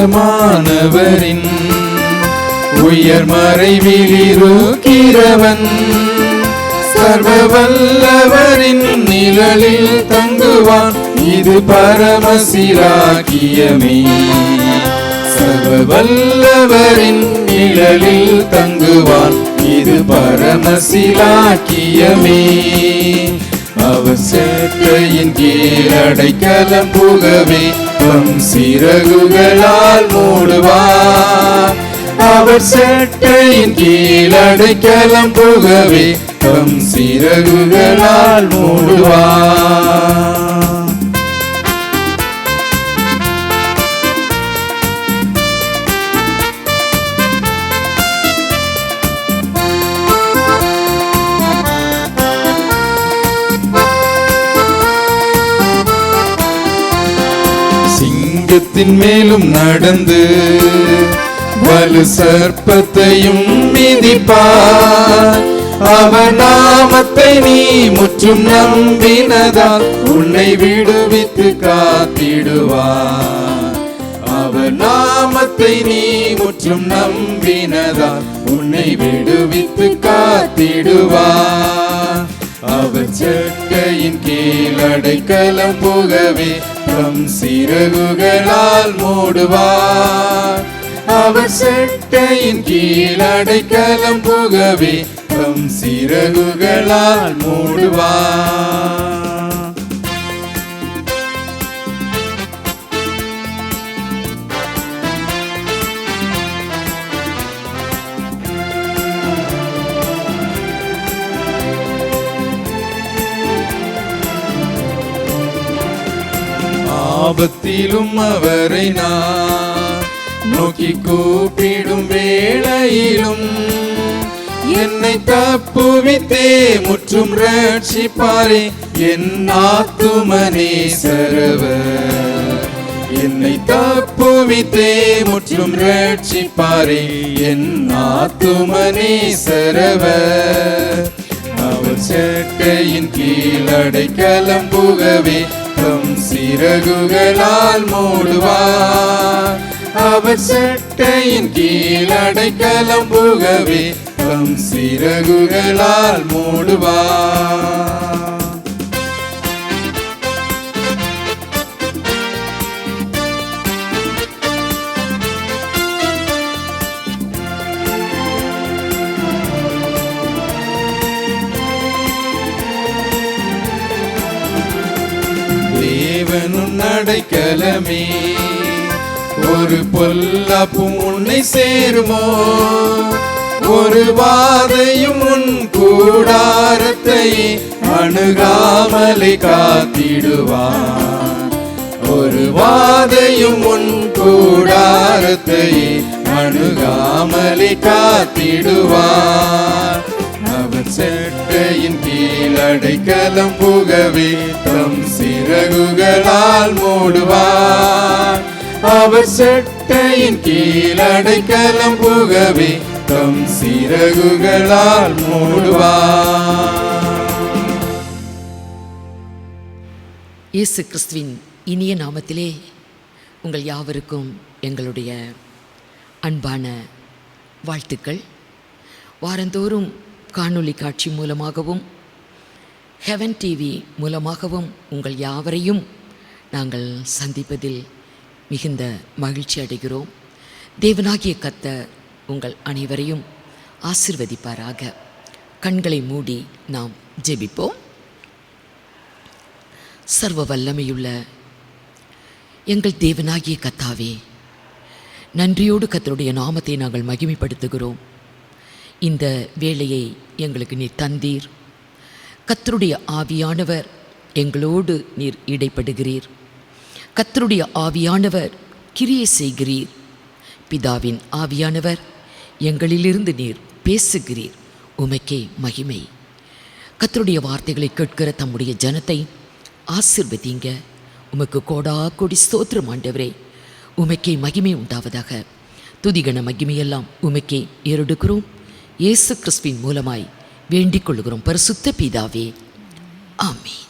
உன்னதமானவரின் உயர் மறைவிலிருக்கிறவன் சர்வ வல்லவரின் நிழலில் தங்குவான். இது பரமசிலாக்கியமே. சர்வ வல்லவரின் நிழலில் தங்குவான். இது பரமசிலாக்கியமே. அவர் சேட்டையின் கீழ் அடைக்கலம் புகவே தம் சிறகுகளால் மூடுவார். அவர் சேட்டையின் கீழ் அடைக்கலம் புகவே தம் சிறகுகளால் மூடுவார். சிங்கத்தின் மேலும் நடந்து வலு சர்ப்பத்தையும் மிதிப்பார். அவர் நாமத்தை நீ முற்றும் நம்பினதால் உன்னை விடுவித்து காத்திடுவார். அவர் நாமத்தை நீ முற்றும் நம்பினதால் உன்னை விடுவித்து காத்திடுவார். அவர் சேட்டையின் கீழ் அடைக்கலம் புகவே தம் சிறகுகளால் மூடுவார். அவர் சேட்டையின் கீழ் அடைக்கலம் புகவே தம் சிறகுகளால் மூடுவார். ஆபத்திலும் அவரை நான் நோக்கி கூப்பிடும் வேளையிலும் என்னை தப்புவித்தே முற்றும் ரட்சிப்பாரே என் ஆத்துமனேசரவர். என்னை தப்புவித்தே முற்றும் ரட்சிப்பாரே என் ஆத்துமனேசரவர். அவர் சேட்டையின் கீழ் அடைக்கலம் புகவே தம் சிறகுகளால் மூடுவார். அவர் சேட்டையின் கீழ் அடைக்கலம் புகவே தம் சிறகுகளால் மூடுவார். தேவனும் அடைக்கலமே, ஒரு பொல்லாப்பும் உன்னை சேருமோ? ஒரு வாதையும் உன் கூடாரத்தை அணுகாமலை காத்திடுவார். ஒரு வாதையும் உன் கூடாரத்தை அணுகாமலை காத்திடுவார். அவர் சேட்டையின் கீழ் அடைக்கலம் புகவே தம் சிறகுகளால் மூடுவார். அவர் சேட்டையின் கீழ் அடைக்கலம் புகவே தம் சிறகுகளால் மூடுவார். இயேசு கிறிஸ்துவின் இனிய நாமத்திலே உங்கள் யாவருக்கும் எங்களுடைய அன்பான வாழ்த்துக்கள். வாரந்தோறும் காணொளி காட்சி மூலமாகவும் ஹெவன் டிவி மூலமாகவும் உங்கள் யாவரையும் நாங்கள் சந்திப்பதில் மிகுந்த மகிழ்ச்சி அடைகிறோம். தேவனாகிய கர்த்தர் உங்கள் அனைவரையும் ஆசீர்வதிப்பாராக. கண்களை மூடி நாம் ஜெபிப்போம். சர்வ வல்லமையுள்ள எங்கள் தேவனாகிய கர்த்தாவே, நன்றியோடு கர்த்தருடைய நாமத்தை நாங்கள் மகிமைப்படுத்துகிறோம். இந்த வேளையை எங்களுக்கு நீர் தந்தீர். கர்த்தருடைய ஆவியானவர் எங்களோடு நீர் இடைப்படுகிறீர். கர்த்தருடைய ஆவியானவர் கிரியை செய்கிறீர். பிதாவின் ஆவியானவர் எங்களிலிருந்து நீர் பேசுகிறீர். உமக்கே மகிமை. கர்த்தருடைய வார்த்தைகளை கேட்கிற தம்முடைய ஜனத்தை ஆசீர்வதிங்க. உமக்கு கோடா கோடி ஸ்தோத்திரம் ஆண்டவரே. உமக்கே மகிமை உண்டாவதாக. துதிகன மகிமையெல்லாம் உமக்கே ஏறெடுக்கிறோம். இயேசு கிறிஸ்துவின் மூலமாய் வேண்டிக் கொள்கிறோம் பரிசுத்த பிதாவே, ஆமென்.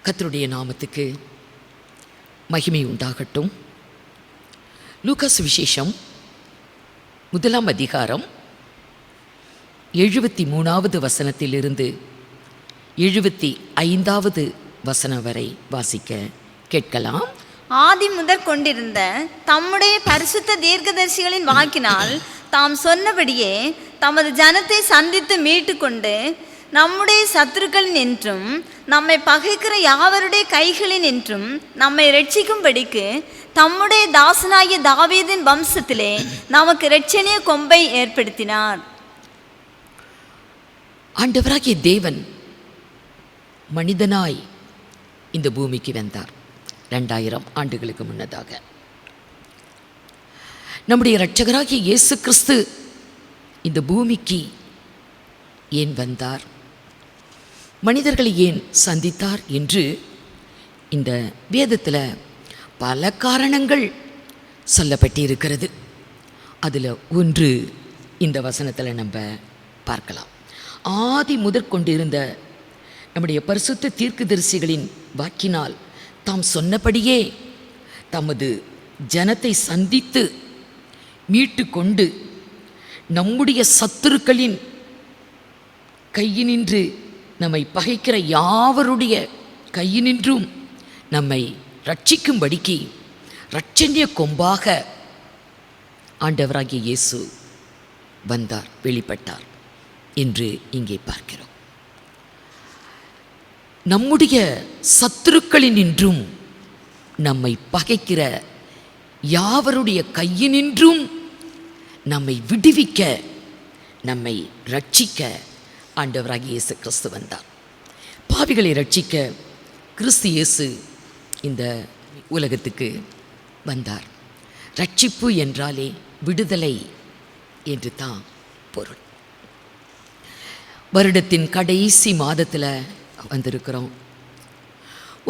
கர்த்தருடைய நாமத்துக்கு மகிமை உண்டாகட்டும். லூக்கா சுவிசேஷம் 1 அதிகாரம் 73வது வசனத்திலிருந்து 75வது வசனம் வரை வாசிக்க கேட்கலாம். ஆதி முதற் கொண்டிருந்த தம்முடைய பரிசுத்த தீர்க்கதரிசிகளின் வாக்கினால் தாம் சொன்னபடியே தமது ஜனத்தை சந்தித்து மீட்டு கொண்டு நம்முடைய சத்துருக்களின் என்றும் நம்மை பகைக்கிற யாவருடைய கைகளின் என்றும் நம்மை ரட்சிக்கும்படிக்கு தம்முடைய தாசனாகிய தாவீதின் வம்சத்திலே நமக்கு இரட்சணிய கொம்பை ஏற்படுத்தினார். ஆண்டவராகிய தேவன் மனிதனாய் இந்த பூமிக்கு வந்தார் 2000 ஆண்டுகளுக்கு முன்னதாக. நம்முடைய இரட்சகராகிய இயேசு கிறிஸ்து இந்த பூமிக்கு ஏன் வந்தார், மனிதர்களை ஏன் சந்தித்தார் என்று இந்த வேதத்தில் பல காரணங்கள் சொல்லப்பட்டிருக்கிறது. அதில் ஒன்று இந்த வசனத்தில் நம்ம பார்க்கலாம். ஆதி முதற் கொண்டிருந்த நம்முடைய பரிசுத்த தீர்க்கதரிசிகளின் வாக்கினால் தாம் சொன்னபடியே தமது ஜனத்தை சந்தித்து மீட்டு கொண்டு நம்முடைய சத்துருக்களின் கையினின்று நம்மை பகைக்கிற யாவருடைய கையினின்றும் நம்மை ரட்சிக்கும்படிக்கு இரட்சணிய கொம்பாக ஆண்டவராகிய இயேசு வந்தார், வெளிப்பட்டார் என்று இங்கே பார்க்கிறோம். நம்முடைய சத்துருக்களினின்றும் நம்மை பகைக்கிற யாவருடைய கையினின்றும் நம்மை விடுவிக்க, நம்மை ரட்சிக்க ஆண்டவராகிய இயேசு கிறிஸ்து வந்தார். பாவிகளை ரட்சிக்க கிறிஸ்து இயேசு இந்த உலகத்துக்கு வந்தார். ரட்சிப்பு என்றாலே விடுதலை என்று தான் பொருள். வருடத்தின் கடைசி மாதத்தில் வந்திருக்கிறோம்.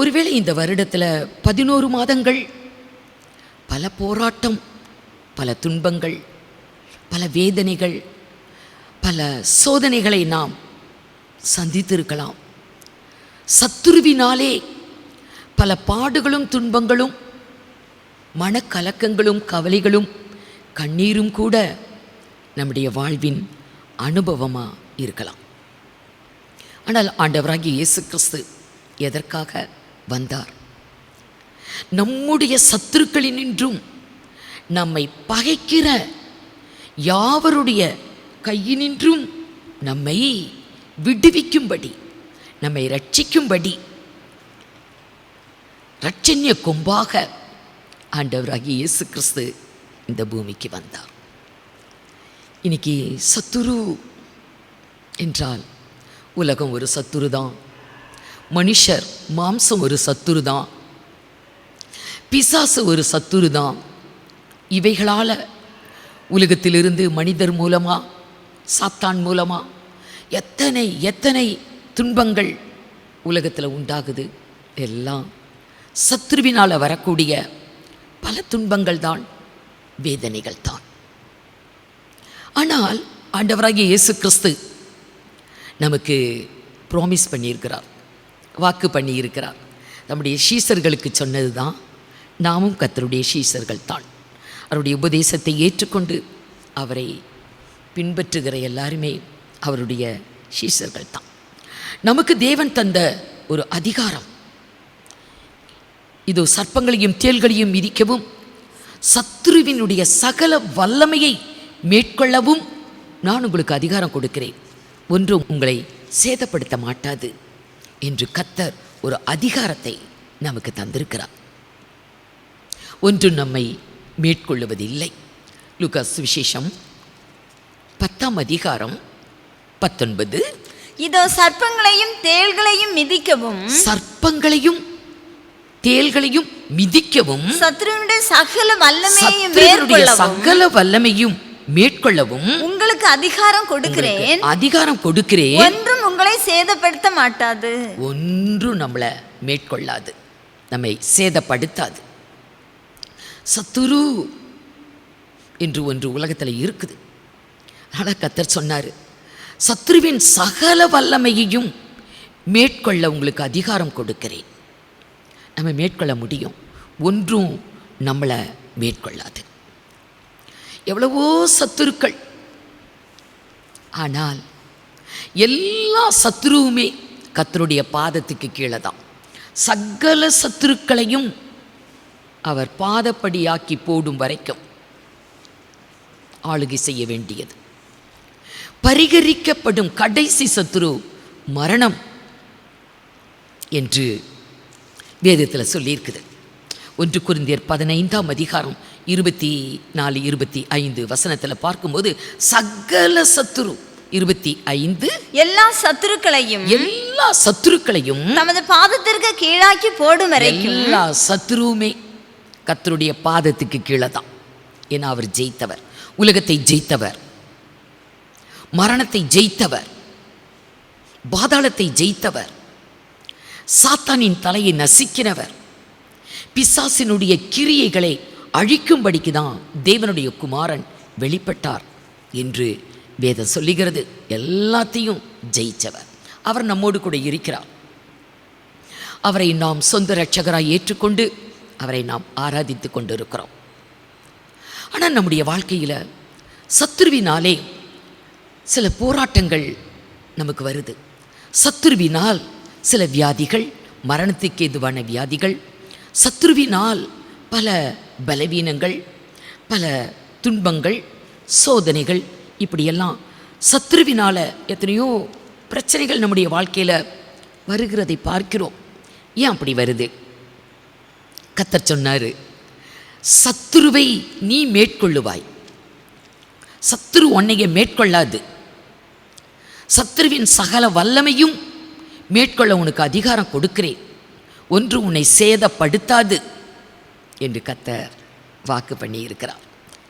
ஒருவேளை இந்த வருடத்தில் 11 மாதங்கள் பல போராட்டம், பல துன்பங்கள், பல வேதனைகள், பல சோதனைகளை நாம் சந்தித்திருக்கலாம். சத்துருவினாலே பல பாடுகளும் துன்பங்களும் மனக்கலக்கங்களும் கவலைகளும் கண்ணீரும் கூட நம்முடைய வாழ்வின் அனுபவமாக இருக்கலாம். ஆனால் ஆண்டவராகிய இயேசு கிறிஸ்து எதற்காக வந்தார்? நம்முடைய சத்துருக்களினின்றும் நம்மை பகைக்கிற யாவருடைய கையினின்றும் நம்மை விடுவிக்கும்படி, நம்மை ரட்சிக்கும்படி இரட்சணிய கொம்பாக ஆண்டவராகிய இயேசு கிறிஸ்து இந்த பூமிக்கு வந்தார். இன்னைக்கு சத்துரு என்றால் உலகம் ஒரு சத்துரு தான், மனுஷர் மாம்சம் ஒரு சத்துரு தான், பிசாசு ஒரு சத்துரு தான். இவைகளால் உலகத்திலிருந்து மனிதர் மூலமாக, சாத்தான் மூலமாக எத்தனை எத்தனை துன்பங்கள் உலகத்தில் உண்டாகுது. எல்லாம் சத்துருவினால் வரக்கூடிய பல துன்பங்கள் தான், வேதனைகள் தான். ஆனால் ஆண்டவராகிய இயேசு கிறிஸ்து நமக்கு ப்ராமிஸ் பண்ணியிருக்கிறார், வாக்கு பண்ணியிருக்கிறார். நம்முடைய சீஷர்களுக்கு சொன்னது தான், நாமும் கர்த்தருடைய சீஷர்கள் தான். அவருடைய உபதேசத்தை ஏற்றுக்கொண்டு அவரை பின்பற்றுகிற எல்லாருமே அவருடைய சீஷர்கள் தான். நமக்கு தேவன் தந்த ஒரு அதிகாரம், இதோ சர்ப்பங்களையும் தேள்களையும் மிதிக்கவும் சத்துருவினுடைய சகல வல்லமையை மேற்கொள்ளவும் நான் உங்களுக்கு அதிகாரம் கொடுக்கிறேன், ஒன்றும் உங்களை சேதப்படுத்த மாட்டாது என்று கர்த்தர் ஒரு அதிகாரத்தை நமக்கு தந்திருக்கிறார். ஒன்றும் நம்மை மேற்கொள்ளுவதில்லை. லூக்கா சுவிசேஷம் 10 அதிகாரம் 19. இதோ சர்ப்பங்களையும் தேள்களையும் மிதிக்கவும், சர்ப்பங்களையும் தேள்களையும் மிதிக்கவும், சத்துருவினுடைய சகல வல்லமையையும் சத்துருவினுடைய மேற்கொள்ளவும் சகல வல்லமையும் மேற்கொள்ளவும் உங்களுக்கு அதிகாரம் கொடுக்கிறேன், அதிகாரம் கொடுக்கிறேன், ஒன்றும் உங்களை சேதப்படுத்த மாட்டாது. ஒன்றும் நம்மளை மேற்கொள்ளாது, நம்மை சேதப்படுத்தாது. சத்துரு என்று ஒன்று உலகத்தில் இருக்குது. ஆனால் கர்த்தர் சொன்னார், சத்துருவின் சகல வல்லமையையும் மேற்கொள்ள உங்களுக்கு அதிகாரம் கொடுக்கிறேன். நம்ம மேற்கொள்ள முடியும். ஒன்றும் நம்மளை மேற்கொள்ளாது. எவ்வளவோ சத்துருக்கள், ஆனால் எல்லா சத்துருவுமே கர்த்தருடைய பாதத்துக்கு கீழே தான். சகல சத்துருக்களையும் அவர் பாதப்படியாக்கி போடும் வரைக்கும் ஆளுகை செய்ய வேண்டியது. பரிகரிக்கப்படும் கடைசி சத்துரு மரணம் என்று வேதத்தில் சொல்லியிருக்குது. 1 கொரிந்தியர் 15ஆம் அதிகாரம் 24-25 வசனத்தில் பார்க்கும்போது சகல சத்துரு 25 எல்லா சத்துருக்களையும் தமது பாதத்திற்கு கீழாக்கி போடும் வரைக்கும் எல்லா சத்துருவுமே கர்த்தருடைய பாதத்துக்கு கீழே தான். ஏன்னா அவர் ஜெயித்தவர், உலகத்தை ஜெயித்தவர், மரணத்தை ஜெயித்தவர், பாதாளத்தை ஜெயித்தவர், சாத்தானின் தலையை நசிக்கிறவர், பிசாசினுடைய கிரியைகளை அழிக்கும்படிக்கு தான் தேவனுடைய குமாரன் வெளிப்பட்டார் என்று வேதம் சொல்லுகிறது. எல்லாத்தையும் ஜெயிச்சவர் அவர் நம்மோடு கூட இருக்கிறார். அவரை நாம் சொந்த இரட்சகராய் ஏற்றுக்கொண்டு அவரை நாம் ஆராதித்து கொண்டு இருக்கிறோம். ஆனால் நம்முடைய வாழ்க்கையில் சத்துருவினாலே சில போராட்டங்கள் நமக்கு வருது. சத்துருவினால் சில வியாதிகள், மரணத்துக்கு ஏதுவான வியாதிகள், சத்துருவினால் பல பலவீனங்கள், பல துன்பங்கள், சோதனைகள், இப்படியெல்லாம் சத்துருவினால் எத்தனையோ பிரச்சனைகள் நம்முடைய வாழ்க்கையில் வருகிறதை பார்க்கிறோம். ஏன் அப்படி வருது? கர்த்தர் சொன்னார், சத்துருவை நீ மேற்கொள்ளுவாய், சத்துரு உன்னைய மேற்கொள்ளாது, சத்துருவின் சகல வல்லமையும் மேற்கொள்ள உனக்கு அதிகாரம் கொடுக்கிறேன், ஒன்று உன்னை சேதப்படுத்தாது என்று கர்த்தர் வாக்கு பண்ணி இருக்கிறார்.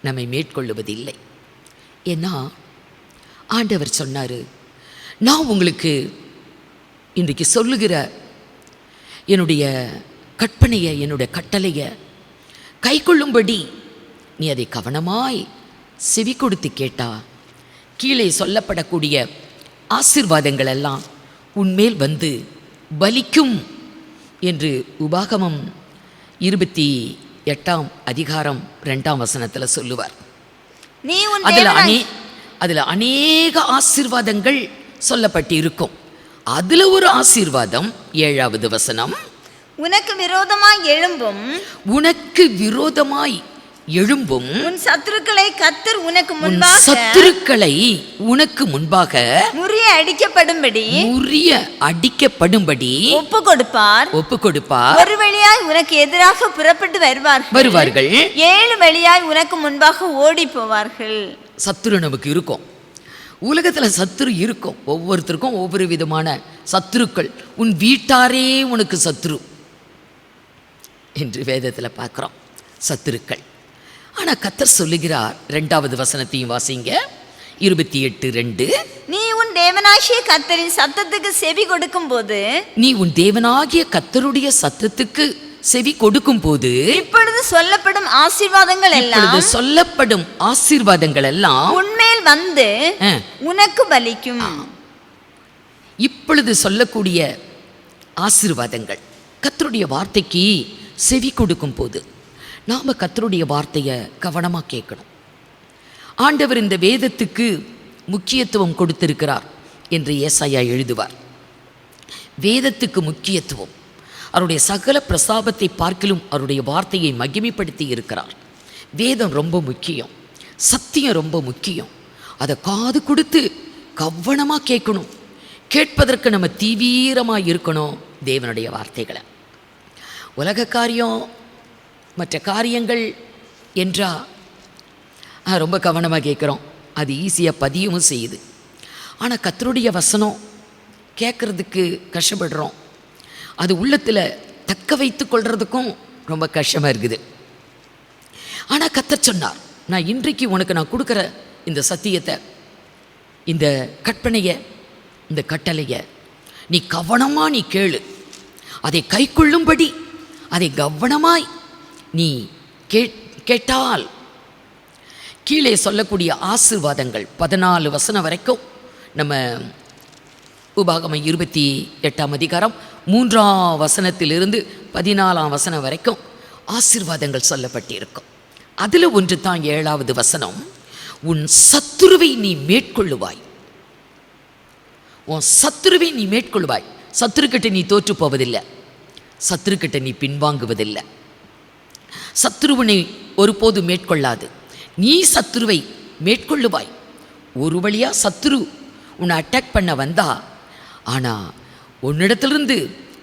நம்மை மேற்கொள்ளுவதில்லை. ஏன்னா ஆண்டவர் சொன்னார், நான் உங்களுக்கு இன்றைக்கு சொல்லுகிற என்னுடைய கற்பனையை, என்னுடைய கட்டளையை கை கொள்ளும்படி நீ அதை கவனமாய் செவி கொடுத்து கேட்டா கீழே சொல்லப்படக்கூடிய ஆசீர்வாதங்கள் எல்லாம் உன்மேல் வந்து பலிக்கும் என்று உபாகமம் 28ஆம் அதிகாரம் 2ஆம் வசனத்தில் சொல்லுவார். அதில் அநேக ஆசீர்வாதங்கள் சொல்லப்பட்டு இருக்கும். அதில் ஒரு ஆசீர்வாதம் 7வது வசனம், உனக்கு விரோதமாய் எழும்பும் உன் சத்துருக்களை கர்த்தர் உனக்கு முன்பாக முறிய அடிக்கப்படும்படி ஒப்பு கொடுப்பார். ஒரு வழியாய் உனக்கு எதிராக புறப்பட்டு வருவார்கள், 7 வழியாய் உனக்கு முன்பாக ஓடி போவார்கள். சத்துரு நமக்கு இருக்கும், உலகத்தில் சத்துரு இருக்கும். ஒவ்வொருத்தருக்கும் ஒவ்வொரு விதமான சத்துருக்கள். உன் வீட்டாரே உனக்கு சத்துரு என்று வேதத்தில் பார்க்குறோம், சத்துருக்கள். ஆனால் கர்த்தர் சொல்லுகிறார், 2வது வசனத்தையும் வாசிங்க, 28:2, நீ உன் தேவனாகிய கர்த்தரின் சத்தத்துக்கு செவி கொடுக்கும் போது இப்பொழுது சொல்லப்படும் ஆசீர்வாதங்கள் எல்லாம் உன்மேல் வந்து உனக்கு பலிக்கும். இப்பொழுது சொல்லக்கூடிய ஆசீர்வாதங்கள் கர்த்தருடைய வார்த்தைக்கு செவி கொடுக்கும் போது நாம் கர்த்தருடைய வார்த்தையை கவனமாக கேட்கணும். ஆண்டவர் இந்த வேதத்துக்கு முக்கியத்துவம் கொடுத்திருக்கிறார் என்று ஏசாயா எழுதுவார். வேதத்துக்கு முக்கியத்துவம், அவருடைய சகல பிரசாபத்தை பார்க்கிலும் அவருடைய வார்த்தையை மகிமைப்படுத்தி இருக்கிறார். வேதம் ரொம்ப முக்கியம், சத்தியம் ரொம்ப முக்கியம். அதை காது கொடுத்து கவனமாக கேட்கணும். கேட்பதற்கு நம்ம தீவிரமாக இருக்கணும் தேவனுடைய வார்த்தைகளை. உலக காரியம், மற்ற காரியங்கள் என்றால் ரொம்ப கவனமாக கேட்குறோம், அது ஈஸியாக பதியவும் செய்யுது. ஆனால் கர்த்தருடைய வசனம் கேட்குறதுக்கு கஷ்டப்படுறோம், அது உள்ளத்தில் தக்க வைத்து கொள்றதுக்கும் ரொம்ப கஷ்டமாக இருக்குது. ஆனால் கர்த்தர் சொன்னார், நான் இன்றைக்கு உனக்கு நான் கொடுக்குற இந்த சத்தியத்தை, இந்த கற்பனையை, இந்த கட்டளையை நீ கவனமாக நீ கேளு, அதை கை கொள்ளும்படி அதை கவனமாய் நீ கேட்டால் கீழே சொல்லக்கூடிய ஆசீர்வாதங்கள் 14 வசனம் வரைக்கும், நம்ம உபாகமம் 28ஆம் அதிகாரம் 3ஆம் வசனத்திலிருந்து 14ஆம் வசனம் வரைக்கும் ஆசீர்வாதங்கள் சொல்லப்பட்டிருக்கும். அதில் ஒன்று தான் 7வது வசனம், உன் சத்துருவை நீ மேற்கொள்ளுவாய். உன் சத்துருவை நீ மேற்கொள்வாய். சத்துருக்கிட்ட நீ தோற்று போவதில்லை, சத்துருக்கிட்ட நீ பின்வாங்குவதில்லை. சத்துருவனை ஒருபோது மேற்கொள்ளாது, நீ சத்துருவை மேற்கொள்ளுவாய். ஒரு வழியாக சத்துரு உன்னை அட்டாக் பண்ண வந்தா, ஆனால் உன்னிடத்திலிருந்து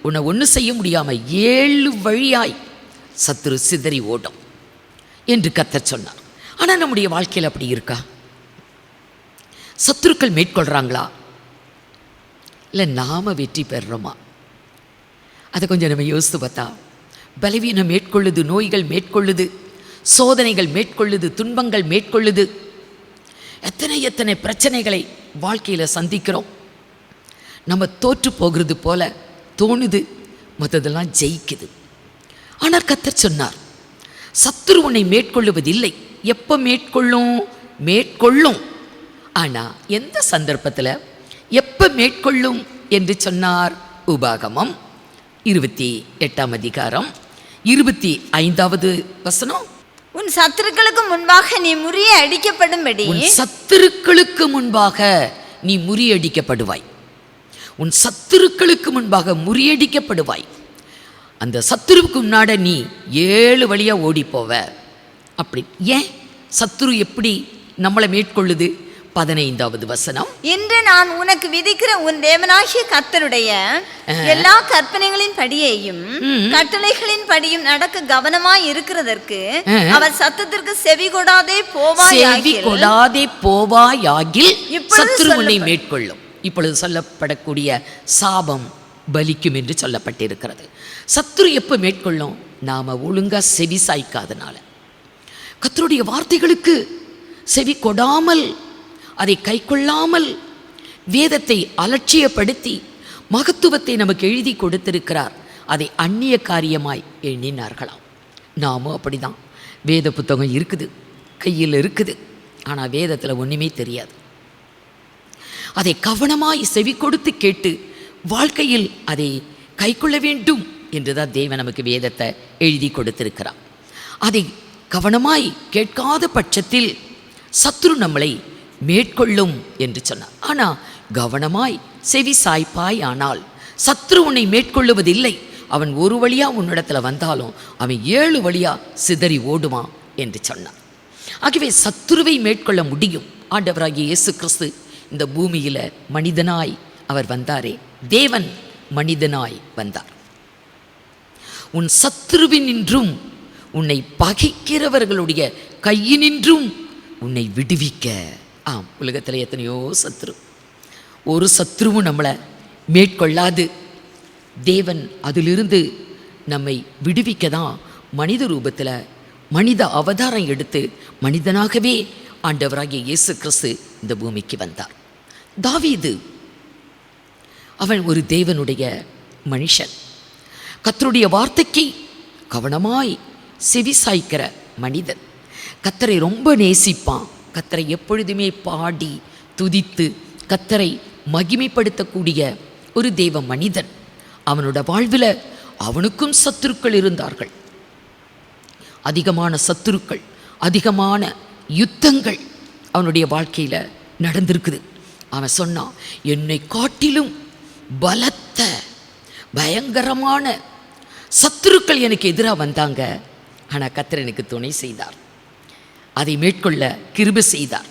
உன்னை ஒன்றும் செய்ய முடியாமல் 7 வழியாய் சத்துரு சிதறி ஓடும் என்று கர்த்தர் சொன்னார். ஆனால் நம்முடைய வாழ்க்கையில் அப்படி இருக்கா? சத்துருக்கள் மேற்கொள்கிறாங்களா, இல்லை நாம் வெற்றி பெறுறோமா? அதை கொஞ்சம் நம்ம யோசித்து பார்த்தா, பலவீனம் மேற்கொள்ளுது, நோய்கள் மேற்கொள்ளுது, சோதனைகள் மேற்கொள்ளுது, துன்பங்கள் மேற்கொள்ளுது. எத்தனை பிரச்சனைகளை வாழ்க்கையில் சந்திக்கிறோம். நம்ம தோற்று போகிறது போல தோணுது, மற்றதெல்லாம் ஜெயிக்குது. ஆனால் கர்த்தர் சொன்னார், சத்துரு உன்னை மேற்கொள்ளுவதில்லை. எப்போ மேற்கொள்ளும். ஆனால் எந்த சந்தர்ப்பத்தில் எப்போ மேற்கொள்ளும் என்று சொன்னார்? உபாகமம் 28ஆம் அதிகாரம் 25வது வசனம், உன் சத்துருக்களுக்கு முன்பாக நீ முறிய அடிக்கப்படும்படி. உன் சத்துருக்களுக்கு முன்பாக நீ முறியடிக்கப்படுவாய். உன் சத்துருக்களுக்கு முன்பாக முறியடிக்கப்படுவாய். அந்த சத்துருவுக்கு முன்னாடி நீ 7 வழியாக ஓடி போவ. அப்படி ஏன் சத்துரு எப்படி நம்மளை மேற்கொள்ளுது? 15வது வசனம், இன்று நான் உனக்கு விதிக்கிற உன் தேவனாகிய கர்த்தருடைய எல்லா கற்பனைகளின் படியையும் கட்டளைகளின் படியும் நடக்க கவனமாய் இருக்கிறதற்கு அவர் சத்தத்திற்கு செவி கொடாதே போவாயாகில் சத்துரு உன்னை மேற்கொள்ளும். இப்பொழுது சொல்லப்படக்கூடிய சாபம் பலிக்கும் என்று சொல்லப்பட்டிருக்கிறது. சத்துரு எப்போ மேற்கொள்ளும்? நாம் ஒழுங்காக செவி சாய்க்காதனால, கர்த்தருடைய வார்த்தைகளுக்கு செவி கொடாமல், அதை கை கொள்ளாமல், வேதத்தை அலட்சியப்படுத்தி மகத்துவத்தை நமக்கு எழுதி கொடுத்திருக்கிறார், அதை அந்நிய காரியமாய் எண்ணினார்களாம். நாமும் அப்படிதான். வேத புத்தகம் இருக்குது, கையில் இருக்குது, ஆனால் வேதத்தில் ஒன்றுமே தெரியாது. அதை கவனமாய் செவி கொடுத்து கேட்டு வாழ்க்கையில் அதை கை கொள்ள வேண்டும் என்றுதான் தேவன் நமக்கு வேதத்தை எழுதி கொடுத்திருக்கிறார். அதை கவனமாய் கேட்காத பட்சத்தில் சத்துரு நம்மளை மேற்கொள்ளும் என்று சொன்னார். ஆனால் கவனமாய் செவி சாய்ப்பாய், ஆனால் சத்துரு உன்னை மேற்கொள்ளுவதில்லை. அவன் ஒரு வழியாக உன்னிடத்தில் வந்தாலும் அவன் 7 வழியாக சிதறி ஓடுவான் என்று சொன்னான். ஆகவே சத்துருவை மேற்கொள்ள முடியும். ஆண்டவராகிய இயேசு கிறிஸ்து இந்த பூமியில் மனிதனாய் அவர் வந்தாரே, தேவன் மனிதனாய் வந்தார். உன் சத்துருவினின்றும் உன்னை பகைக்கிறவர்களுடைய கையினின்றும் உன்னை விடுவிக்க. ஆம், உலகத்தில் எத்தனையோ சத்துரு, ஒரு சத்துருவும் நம்மளை மேற்கொள்ளாது. தேவன் அதிலிருந்து நம்மை விடுவிக்க தான் மனித ரூபத்தில் மனித அவதாரம் எடுத்து மனிதனாகவே ஆண்டவராகிய இயேசு கிறிஸ்து இந்த பூமிக்கு வந்தார். தாவீது அவன் ஒரு தேவனுடைய மனுஷன், கர்த்தருடைய வார்த்தைக்கு கவனமாய் செவி சாய்க்கிற மனிதன், கர்த்தரை ரொம்ப நேசிப்பான், கர்த்தரை எப்பொழுதுமே பாடி துதித்து கர்த்தரை மகிமைப்படுத்தக்கூடிய ஒரு தேவ மனிதன். அவனோட வாழ்வில் அவனுக்கும் சத்துருக்கள் இருந்தார்கள், அதிகமான சத்துருக்கள், அதிகமான யுத்தங்கள் அவனுடைய வாழ்க்கையில் நடந்திருக்குது. அவன் சொன்னான், என்னை காட்டிலும் பலத்த பயங்கரமான சத்துருக்கள் எனக்கு எதிராக வந்தாங்க, ஆனால் கர்த்தர் எனக்கு துணை செய்தார், அதை மேற்கொள்ள கிருபை செய்தார்.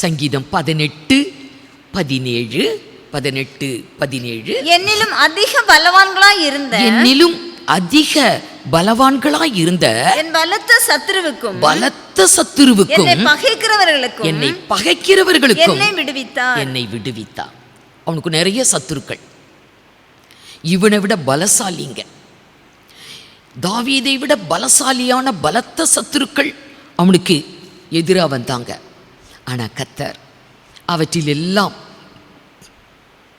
சங்கீதம் 18:17 என்னிலும் அதிக பலவான்களாய் இருந்த என் பலத்த சத்துருவுக்கும் என்னை பகைக்கிறவர்களுக்கும் என்னை விடுவித்தார். அவனுக்கு நிறைய சத்துருக்கள், இவனை விட பலசாலிங்க, தாவீதை விட பலசாலியான பலத்த சத்துருக்கள் அவனுக்கு எதிராக வந்தாங்க. ஆனால் கர்த்தர் அவற்றில் எல்லாம்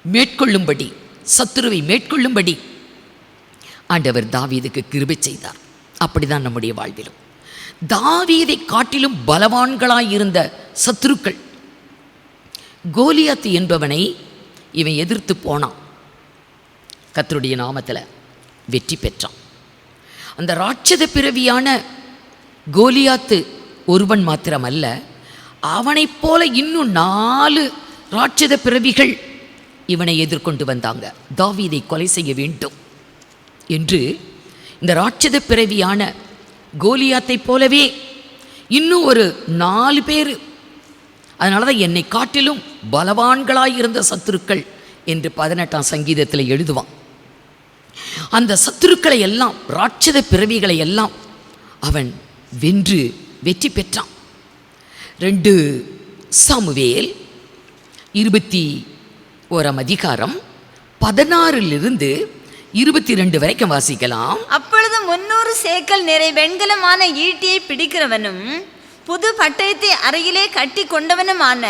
மேற்கொள்ளும்படி, சத்துருவை மேற்கொள்ளும்படி ஆண்டவர் தாவீதுக்கு கிருபை செய்தார். அப்படிதான் நம்முடைய வாழ்விலும் தாவீதை காட்டிலும் பலவான்களாயிருந்த சத்துருக்கள், கோலியாத் என்பவனை இவன் எதிர்த்து போனான், கர்த்தருடைய நாமத்தில் வெற்றி பெற்றான். அந்த ராட்சத பிறவியான கோலியாத்து ஒருவன் மாத்திரமல்ல, அவனைப் போல இன்னும் 4 ராட்சத பிறவிகள் இவனை எதிர்கொண்டு வந்தாங்க. தாவீதை கொலை செய்ய வேண்டும் என்று இந்த ராட்சத பிறவியான கோலியாத்தை போலவே இன்னும் ஒரு 4 பேர், அதனால தான் என்னை காட்டிலும் பலவான்களாயிருந்த சத்துருக்கள் என்று 18ஆம் சங்கீதத்தில் எழுதுவான். அந்த சத்துருக்களை எல்லாம், ராட்சத பிறவிகளை எல்லாம் அவன் வென்று வெற்றி பெற்றான். 2 சாமுவேல் 21ஆம் அதிகாரம் 16 22 வரைக்கும் வாசிக்கலாம். அப்பொழுது 300 சேக்கல் நிறை வெண்கலமான ஈட்டியை பிடிக்கிறவனும் புது பட்டயத்தை அறையிலே கட்டி கொண்டவனுமான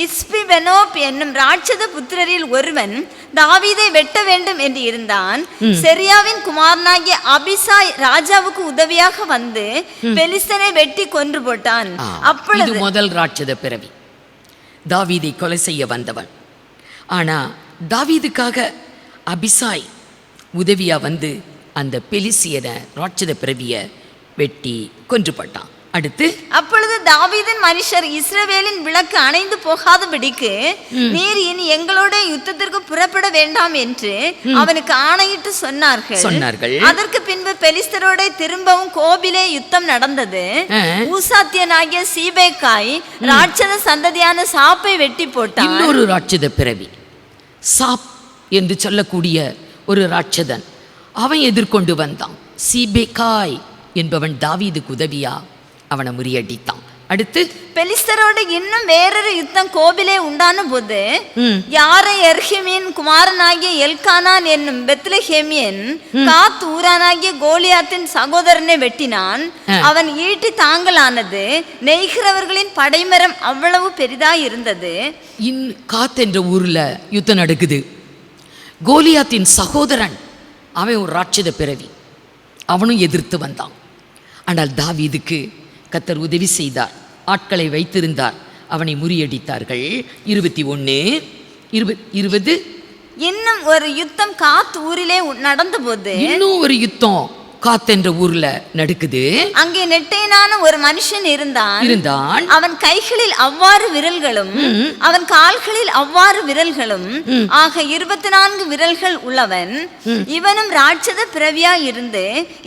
இஸ்பிபெனோப் என்னும் ராட்சத புத்திரரில் ஒருவன் தாவீதை வெட்ட வேண்டும் என்று இருந்தான். செரியாவின் குமாரனாகிய அபிசாய் ராஜாவுக்கு உதவியாக வந்து பெலிஸ்தனை வெட்டி கொன்று போட்டான். அப்பொழுது முதல் ராட்சத பிறவி தாவீதை கொலை செய்ய வந்தவன். ஆனா தாவீதுக்காக அபிசாய் உதவியா வந்து அந்த பெலிஸ்தியனை ராட்சத பிறவிய வெட்டி கொன்று போட்டான். அடுத்து, அப்பொழுது தாவீதின் மனுஷர் இஸ்ரவேலின் விளக்கு அணைந்து போகாதபடிக்கு நீர் இனி எங்களோட யுத்தத்திற்கு புறப்பட வேண்டாம் என்று அவனுக்கு ஆணையிட்டு சொன்னார்கள். அதற்கு பின்பு பெலிஸ்தரோட திரும்பவும் கோபிலே யுத்தம் நடந்தது. ஊசாத்தியனாகிய சீபேக்காய் ராட்சத சந்ததியான சாப்பை வெட்டி போட்டான். இன்னொரு ராட்சத பிறவி சாப் என்று சொல்லக்கூடிய ஒரு ராட்சதன் அவன் எதிர்கொண்டு வந்தான். சீபேக்காய் என்பவன் தாவீதுக்கு உதவியா அவனை முறியடித்தான். அடுத்து, பெலிஸ்தரோடு இன்னும் வேறொரு யுத்தம் கோபிலே உண்டான போது யாரை எர்ஹிமின் குமாரனாகிய எல்கானான் என்னும் பெத்லஹேமியன் காத் ஊரானாகிய கோலியாத்தின் சகோதரனை வெட்டினான். அவன் ஈட்டி தாங்கலானது, நெய்கிறவர்களின் படைமரம் அவ்வளவு பெரிதாய் இருந்தது. காத் என்ற ஊர்ல யுத்தம் நடக்குது. கோலியாத்தின் சகோதரன் அவன் ஒரு ராட்சத பிறவி, அவனும் எதிர்த்து வந்தான். ஆனால் தாவீதுக்கு கர்த்தர் உதவி செய்தார், ஆட்களை வைத்திருந்தார், அவனை முறியடித்தார்கள். 21-20 இன்னும் ஒரு யுத்தம் காத் ஊரிலே நடந்தபோது, இன்னும் ஒரு யுத்தம் காத் என்ற ஊர்ல நடக்குது. அங்கே நெட்டையனான ஒரு மனுஷன் இருந்தான். அவன் கைகளில் அவ்வாறு விரல்களும் அவன் கால்களில் அவ்வாறு விரல்களும் ஆக 24 விரல்கள் உள்ளவன். இவனும் ராட்சத பிறவியா இருந்து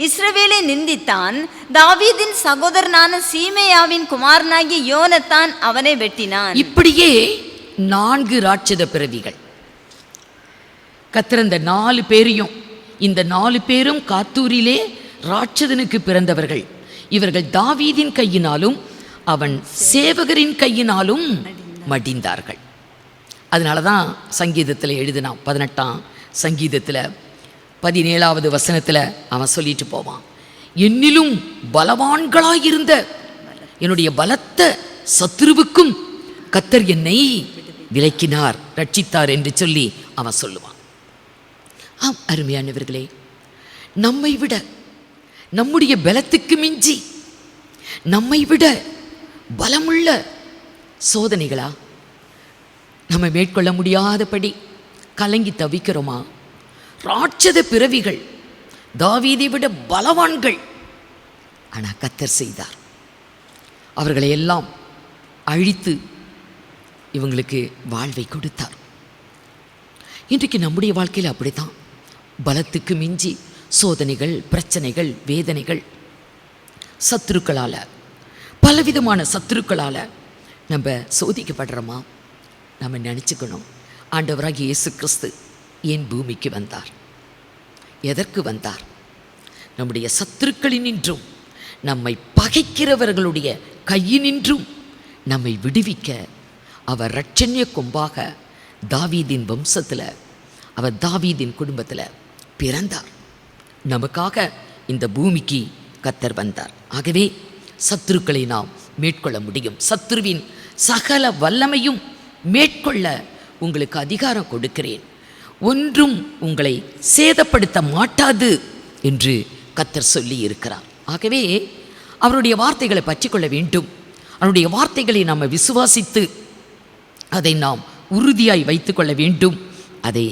இஸ்ரவேலை நிந்தித்தான். தாவீதின் சகோதரனான சீமேயாவின் குமாரனாகிய யோனத்தான் அவனை வெட்டினான். இப்படியே 4 ராட்சத பிறவிகள். கர்த்தர் இந்த 4 பேரையும், இந்த 4 பேரும் காத்தூரிலே ராட்சதனுக்கு பிறந்தவர்கள். இவர்கள் தாவீதின் கையினாலும் அவன் சேவகரின் கையினாலும் மடிந்தார்கள். அதனால தான் சங்கீதத்தில் எழுதினான். 18ஆம் சங்கீதத்தில் 17வது வசனத்தில் அவன் சொல்லிட்டு போவான், என்னிலும் பலவான்களாயிருந்த என்னுடைய பலத்த சத்துருவுக்கும் கர்த்தர் என்னை விலக்கினார், ரட்சித்தார் என்று சொல்லி அவன் சொல்லுவான். ஆம் அருமையானவர்களே, நம்மை விட, நம்முடைய பலத்துக்கு மிஞ்சி நம்மை விட பலமுள்ள சோதனைகளா நம்ம மேற்கொள்ள முடியாதபடி கலங்கி தவிக்கிறோமா? ராட்சத பிறவிகள் தாவீதை விட பலவான்கள். ஆனால் கர்த்தர் செய்தார், அவர்களை எல்லாம் அழித்து இவங்களுக்கு வாழ்வை கொடுத்தார். இன்றைக்கு நம்முடைய வாழ்க்கையில் அப்படித்தான். பலத்துக்கு மிஞ்சி சோதனைகள், பிரச்சனைகள், வேதனைகள், சத்துருக்களால், பலவிதமான சத்துருக்களால் நம்ம சோதிக்கப்படுறோமா? நம்ம நினச்சிக்கணும், ஆண்டவராகிய இயேசு கிறிஸ்து ஏன் பூமிக்கு வந்தார்? எதற்கு வந்தார்? நம்முடைய சத்துருக்களினின்றும் நம்மை பகைக்கிறவர்களுடைய கையினின்றும் நம்மை விடுவிக்க அவர் இரட்சண்ய கொம்பாக தாவீதின் வம்சத்தில், அவர் தாவீதின் குடும்பத்தில் பிறந்தார். நமக்காக இந்த பூமிக்கு கர்த்தர் வந்தார். ஆகவே சத்துருக்களை நாம் மேற்கொள்ள முடியும். சத்துருவின் சகல வல்லமையும் மேற்கொள்ள உங்களுக்கு அதிகாரம் கொடுக்கிறேன், ஒன்றும் உங்களை சேதப்படுத்த மாட்டாது என்று கர்த்தர் சொல்லி இருக்கிறார். ஆகவே அவருடைய வார்த்தைகளை பற்றிக்கொள்ள வேண்டும். அவருடைய வார்த்தைகளை நாம் விசுவாசித்து அதை நாம் உறுதியாய் வைத்துக்கொள்ள வேண்டும். அதை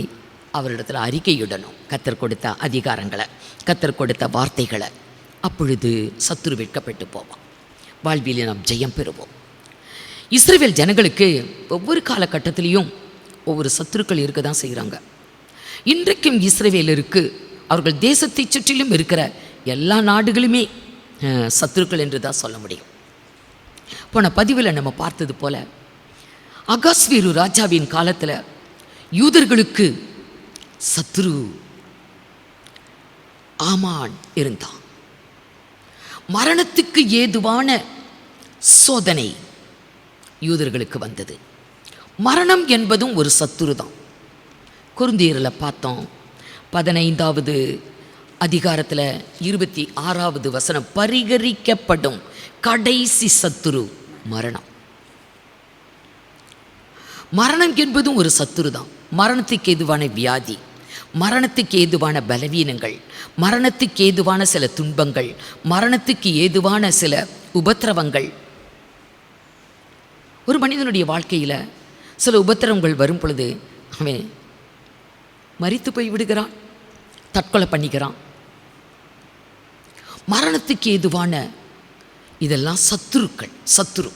அவரிடத்தில் அறிக்கையிடணும். கர்த்தர் கொடுத்த அதிகாரங்களை, கர்த்தர் கொடுத்த வார்த்தைகளை அப்பொழுது சத்துரு வெட்கப்பட்டு போவான். வாழ்விலே நாம் ஜெயம் பெறுவோம். இஸ்ரவேல் ஜனங்களுக்கு ஒவ்வொரு காலகட்டத்திலையும் ஒவ்வொரு சத்துருக்கள் இருக்க தான் செய்கிறாங்க. இன்றைக்கும் இஸ்ரவேலருக்கு அவர்கள் தேசத்தை சுற்றிலும் இருக்கிற எல்லா நாடுகளுமே சத்துருக்கள் என்று தான் சொல்ல முடியும். போன பதிவில் நம்ம பார்த்தது போல அகாஸ்வேரு ராஜாவின் காலத்தில் யூதர்களுக்கு சத்துரு ஆமான் இருந்தான். மரணத்துக்கு ஏதுவான சோதனை யூதர்களுக்கு வந்தது. மரணம் என்பதும் ஒரு சத்துரு தான். கொரிந்தியரில் பார்த்தோம் 15வது அதிகாரத்தில் 26வது வசனம், பரிகரிக்கப்படும் கடைசி சத்துரு மரணம். மரணம் என்பதும் ஒரு சத்துரு தான். மரணத்துக்கு ஏதுவான வியாதி, மரணத்துக்கு ஏதுவான பலவீனங்கள், மரணத்துக்கு ஏதுவான சில துன்பங்கள், மரணத்துக்கு ஏதுவான சில உபத்திரவங்கள். ஒரு மனிதனுடைய வாழ்க்கையில் சில உபத்திரவங்கள் வரும் பொழுது அவன் மரித்து போய் விடுகிறான், தற்கொலை பண்ணிக்கிறான். மரணத்துக்கு ஏதுவான இதெல்லாம் சத்துருக்கள். சத்துரு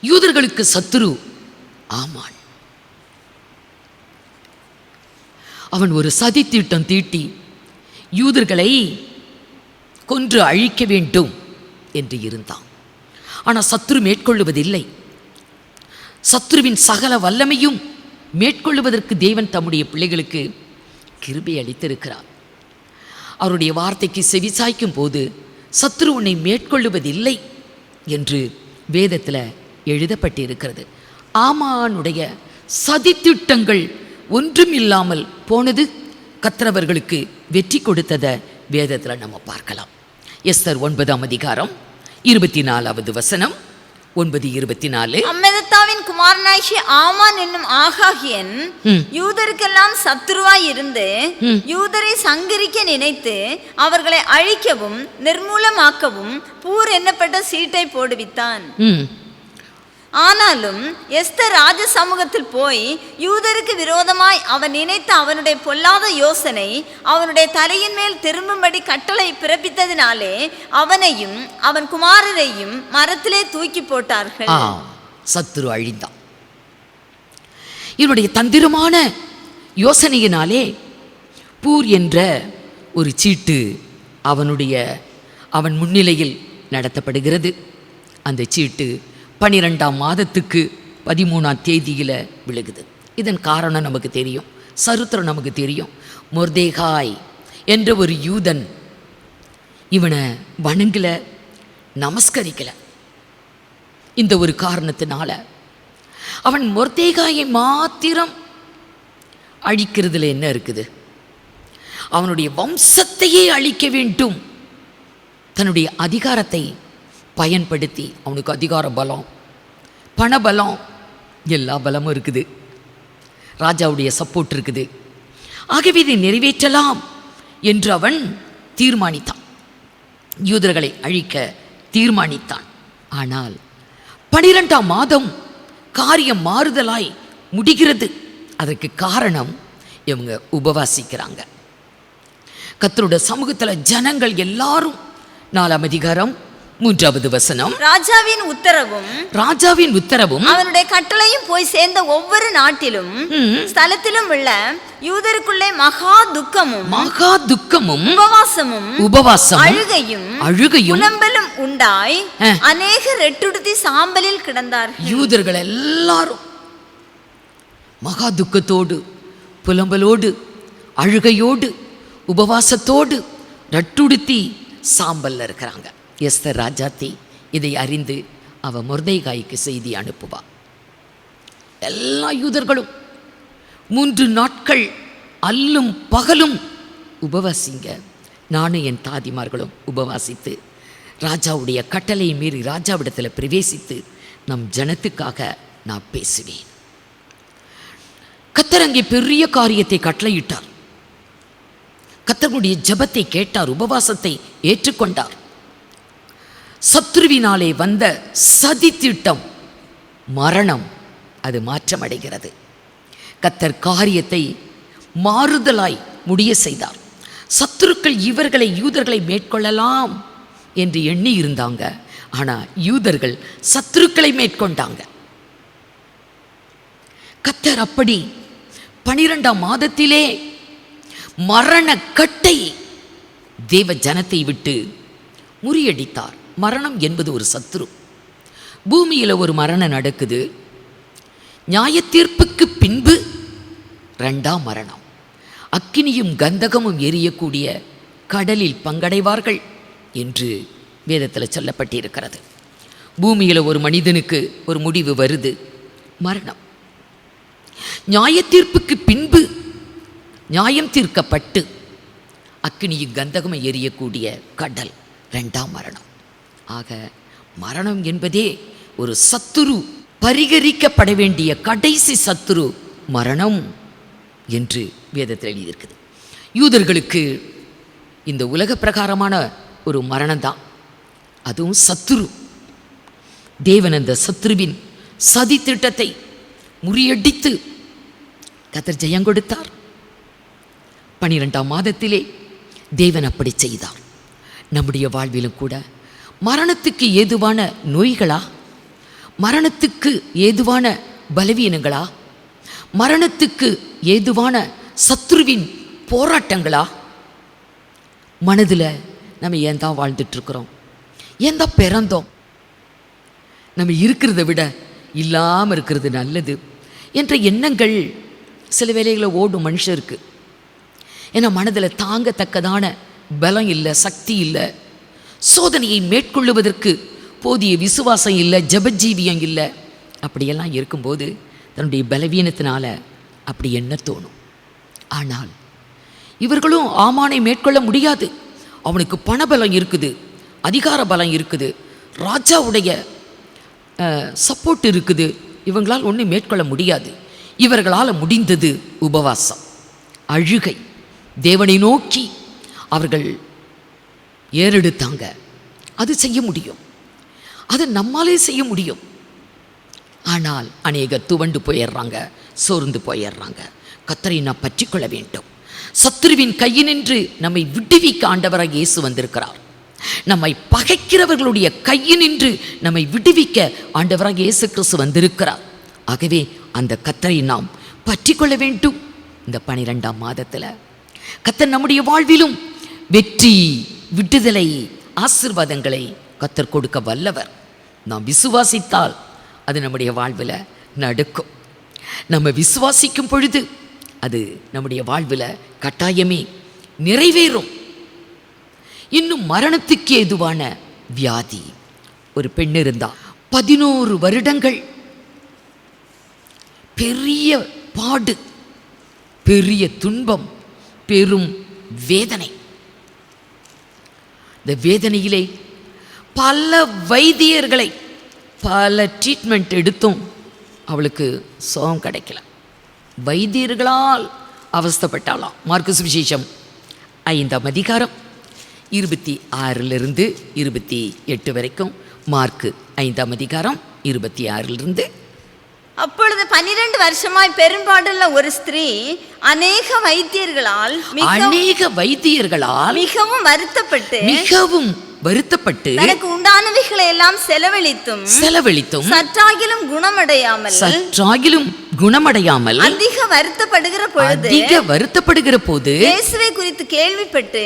யூதர்களுக்கு சத்துரு ஆமான். அவன் ஒரு சதி திட்டம் தீட்டி யூதர்களை கொன்று அழிக்க வேண்டும் என்று இருந்தான். ஆனால் சத்துரு மேற்கொள்ளுவதில்லை. சத்துருவின் சகல வல்லமையும் மேற்கொள்ளுவதற்கு தேவன் தம்முடைய பிள்ளைகளுக்கு கிருபை அளித்திருக்கிறார். அவருடைய வார்த்தைக்கு செவிசாய்க்கும் போது சத்துரு உன்னை மேற்கொள்ளுவதில்லை என்று வேதத்தில் எழுதப்பட்டிருக்கிறது. ஆமானுடைய சதித்திட்டங்கள் ஒன்றும் இல்லாமல் போனது. கர்த்தரவர்களுக்கு வெற்றி கொடுத்ததை வேதத்தில் நம்ம பார்க்கலாம். எஸ்தர் 9ஆம் அதிகாரம் 24வது வசனம், 9:24. அம்மெதத்தாவின் குமாரனாகிய ஆமான் என்னும் ஆகாகியன் யூதருக்கெல்லாம் சத்துருவாய் இருந்து யூதரை சங்கரிக்க நினைத்து அவர்களை அழிக்கவும் நிர்மூலமாக்கவும் பூர் என்னப்பட்ட சீட்டை போடுவித்தான். ஆனாலும் எஸ்தர் ராஜ சமூகத்தில் போய் யூதருக்கு விரோதமாய் அவன் நினைத்த அவனுடைய பொல்லாத யோசனை அவனுடைய தலையின் மேல் திரும்பும்படி கட்டளை பிறப்பித்ததினாலே அவனையும் அவன் குமாரரையும் மரத்திலே தூக்கி போட்டார்கள். சத்துரு அழிந்தான். இவனுடைய தந்திரமான யோசனையினாலே பூர் என்ற ஒரு சீட்டு அவன் முன்னிலையில் நடத்தப்படுகிறது. அந்த சீட்டு 12ஆம் மாதத்துக்கு 13ஆம் தேதியில் விழுகுது. இதன் காரணம் நமக்கு தெரியும், சரித்திரம் நமக்கு தெரியும். மொர்தேகாய் என்ற ஒரு யூதன் இவனை வணங்கல, நமஸ்கரிக்கல. இந்த ஒரு காரணத்தினால அவன் மொர்தேகாயை மாத்திரம் அழிக்கிறதுல என்ன இருக்குது? அவனுடைய வம்சத்தையே அழிக்க வேண்டும். தன்னுடைய அதிகாரத்தை பயன்படுத்தி, அவனுக்கு அதிகார பலம், பணபலம், எல்லா பலமும் இருக்குது, ராஜாவுடைய சப்போர்ட் இருக்குது. ஆகவே இதை நிறைவேற்றலாம் என்று அவன் தீர்மானித்தான். யூதர்களை அழிக்க தீர்மானித்தான். ஆனால் 12ஆம் மாதம் காரியம் மாறுதலாய் முடிகிறது. அதற்கு காரணம் இவங்க உபவாசிக்கிறாங்க. கர்த்தருடைய சமூகத்தில் ஜனங்கள் எல்லாரும் 4ஆம் அதிகாரம் 3வது வசனம், ராஜாவின் உத்தரவும் அவனுடைய கட்டளையும் போய் சேர்ந்த ஒவ்வொரு நாட்டிலும் ஸ்தலத்திலும் உள்ள யூதருக்குள்ளே மகா துக்கமும் உபவாசமும் அழுகையும் புலம்பலும் உண்டாய் அநேக ரெட்டுடுத்தி சாம்பலில் கிடந்தார்கள். யூதர்கள் எல்லாரும் மகா துக்கத்தோடு, புலம்பலோடு, அழுகையோடு, உபவாசத்தோடு ரெட்டுடுத்தி சாம்பல்ல இருக்கிறாங்க. எஸ்தர் ராஜாத்தி இதை அறிந்து அவ மொர்தேகாய்க்கு செய்தி அனுப்புவா. எல்லா யூதர்களும் 3 நாட்கள் அல்லும் பகலும் உபவாசிங்க. நானும் என் தாதிமார்களும் உபவாசித்து ராஜாவுடைய கட்டளையை மீறி ராஜாவிடத்தில் பிரவேசித்து நம் ஜனத்துக்காக நான் பேசுவேன். கர்த்தர் அங்கே பெரிய காரியத்தை கட்டளையிட்டார். கர்த்தருடைய ஜெபத்தை கேட்டார், உபவாசத்தை ஏற்றுக்கொண்டார். சத்ருவினாலே வந்த சதி திட்டம், மரணம், அது மாற்றமடைகிறது. கர்த்தர் காரியத்தை மாறுதலாய் முடிய செய்தார். சத்துருக்கள் இவர்களை யூதர்களை மேற்கொள்ளலாம் என்று எண்ணி இருந்தாங்க. ஆனால் யூதர்கள் சத்துருக்களை மேற்கொண்டாங்க. கர்த்தர் அப்படி 12ஆம் மாதத்திலே மரண கட்டை தேவ ஜனத்தை விட்டு முறியடித்தார். மரணம் என்பது ஒரு சத்துரு. பூமியில் ஒரு மரணம் நடக்குது. நியாயத்தீர்ப்புக்கு பின்பு 2ஆம் மரணம். அக்கினியும் கந்தகமும் எரியக்கூடிய கடலில் பங்கடைவார்கள் என்று வேதத்தில் சொல்லப்பட்டிருக்கிறது. பூமியில் ஒரு மனிதனுக்கு ஒரு முடிவு வருது, மரணம். நியாயத்தீர்ப்புக்கு பின்பு நியாயம் தீர்க்கப்பட்டு அக்கினியும் கந்தகமும் எரியக்கூடிய கடல் 2ஆம் மரணம். ஆக மரணம் என்பதே ஒரு சத்துரு, பரிகரிக்கப்பட வேண்டிய கடைசி சத்துரு மரணம் என்று வேதத்தில் எழுதியிருக்குது. யூதர்களுக்கு இந்த உலக பிரகாரமான ஒரு மரணம்தான், அதுவும் சத்துரு. தேவன் அந்த சத்துருவின் சதி திட்டத்தை முறியடித்து கர்த்தர் ஜெயம் கொடுத்தார். 12ஆம் மாதத்திலே தேவன் அப்படி செய்தார். நம்முடைய வாழ்விலும் கூட மரணத்துக்கு ஏதுவான நோய்களா, மரணத்துக்கு ஏதுவான பலவீனங்களா, மரணத்துக்கு ஏதுவான சத்துருவின் போராட்டங்களா, மனதில் நம்ம ஏன் தான் வாழ்ந்துட்டுருக்குறோம், ஏன் தான் பிறந்தோம், நம்ம இருக்கிறத விட இல்லாமல் இருக்கிறது நல்லது என்ற எண்ணங்கள் சில வேளைகளில் ஓடும் மனுஷருக்கு. ஏன்னா மனதில் தாங்கத்தக்கதான பலம் இல்லை, சக்தி இல்லை, சோதனையை மேற்கொள்ளுவதற்கு போதிய விசுவாசம் இல்லை, ஜபஜீவியம் இல்லை. அப்படியெல்லாம் இருக்கும்போது தன்னுடைய பலவீனத்தினால அப்படி என்ன தோணும். ஆனால் இவர்களும் ஆமானை மேற்கொள்ள முடியாது. அவனுக்கு பணபலம் இருக்குது, அதிகார பலம் இருக்குது, ராஜாவுடைய சப்போர்ட் இருக்குது. இவங்களால் ஒன்றும் மேற்கொள்ள முடியாது. இவர்களால் முடிந்தது உபவாசம், அழுகை, தேவனை நோக்கி அவர்கள் ஏறெடுத்தாங்க. அது செய்ய முடியும், அது நம்மாலே செய்ய முடியும். ஆனால் அநேகர் துவண்டு போயிடுறாங்க, சோர்ந்து போயிடுறாங்க. கர்த்தரை நாம் பற்றி கொள்ள வேண்டும். சத்துருவின் கையினின்று நம்மை விடுவிக்க ஆண்டவராக இயேசு வந்திருக்கிறார். நம்மை பகைக்கிறவர்களுடைய கையினின்று நம்மை விடுவிக்க ஆண்டவராக இயேசு கிறிஸ்து வந்திருக்கிறார். ஆகவே அந்த கர்த்தரை நாம் பற்றி கொள்ள வேண்டும். இந்த 12ஆம் மாதத்தில் கர்த்தர் நம்முடைய வாழ்விலும் வெற்றி, விடுதலை, ஆசீர்வாதங்களை கர்த்தர் கொடுக்க வல்லவர். நாம் விசுவாசித்தால் அது நம்முடைய வாழ்வில் நடக்கும். நம்ம விசுவாசிக்கும் பொழுது அது நம்முடைய வாழ்வில் கட்டாயமே நிறைவேறும். இன்னும் மரணத்துக்கு ஏதுவான வியாதி. ஒரு பெண் இருந்தா 11 வருடங்கள் பெரிய பாடு, பெரிய துன்பம், பெரும் வேதனை. இந்த வேதனையிலே பல வைத்தியர்களை, பல ட்ரீட்மெண்ட் எடுத்தும் அவளுக்கு சுகம் கிடைக்கல. வைத்தியர்களால் அவஸ்தைப்பட்டாலாம். மார்க்கு சுவிசேஷம் 5ஆம் அதிகாரம் 26 28 வரைக்கும். மார்க்கு 5ஆம் அதிகாரம் 26 அப்பொழுது 12 வருஷமாய் பெரும்பாடுள்ள ஒரு ஸ்திரீ அநேக வைத்தியர்களால் மிகவும் வருத்தப்பட்டு தனக்கு உண்டானவைகளை எல்லாம் செலவழித்தும் சற்றாகிலும் குணமடையாமல் அதிக வருத்தப்படுகிற பொழுது இயேசுவை குறித்து கேள்விப்பட்டு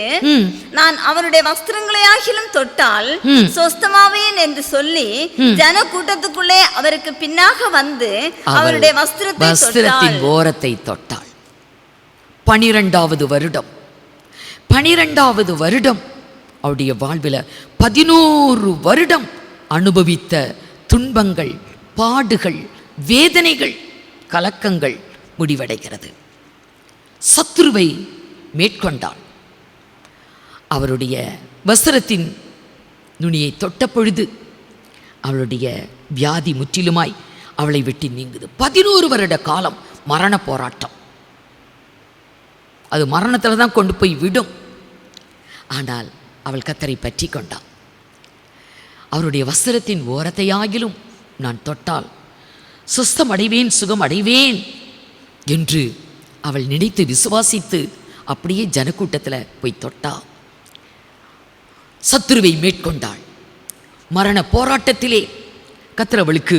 நான் அவருடைய வஸ்திரங்களையாகிலும் தொட்டால் சொஸ்தமாவேன் என்று சொல்லி ஜன கூட்டத்துக்குள்ளே அவருக்கு பின்னாக வந்து அவருடைய வஸ்திரத்தின் ஓரத்தை தொட்டாள். 12வது வருடம் அவருடைய வாழ்வில் 11 வருடம் அனுபவித்த துன்பங்கள், பாடுகள், வேதனைகள், கலக்கங்கள் முடிவடைகிறது. சத்துருவை மேற்கொண்டாள். அவருடைய வஸ்திரத்தின் நுனியை தொட்ட பொழுது அவளுடைய வியாதி முற்றிலுமாய் அவளை விட்டு நீங்குது. 11 வருட காலம் மரண போராட்டம். அது மரணத்தில் தான் கொண்டு போய் விடும். ஆனால் அவள் கர்த்தரை பற்றி கொண்டாள். அவருடைய வஸ்திரத்தின் ஓரத்தையாகிலும் நான் தொட்டால் சுஸ்தம் அடைவேன், சுகம் அடைவேன் என்று அவள் நினைத்து விசுவாசித்து அப்படியே ஜனக்கூட்டத்தில் போய் தொட்டா. சத்துருவை மேற்கொண்டாள். மரண போராட்டத்திலே கர்த்தர் அவளுக்கு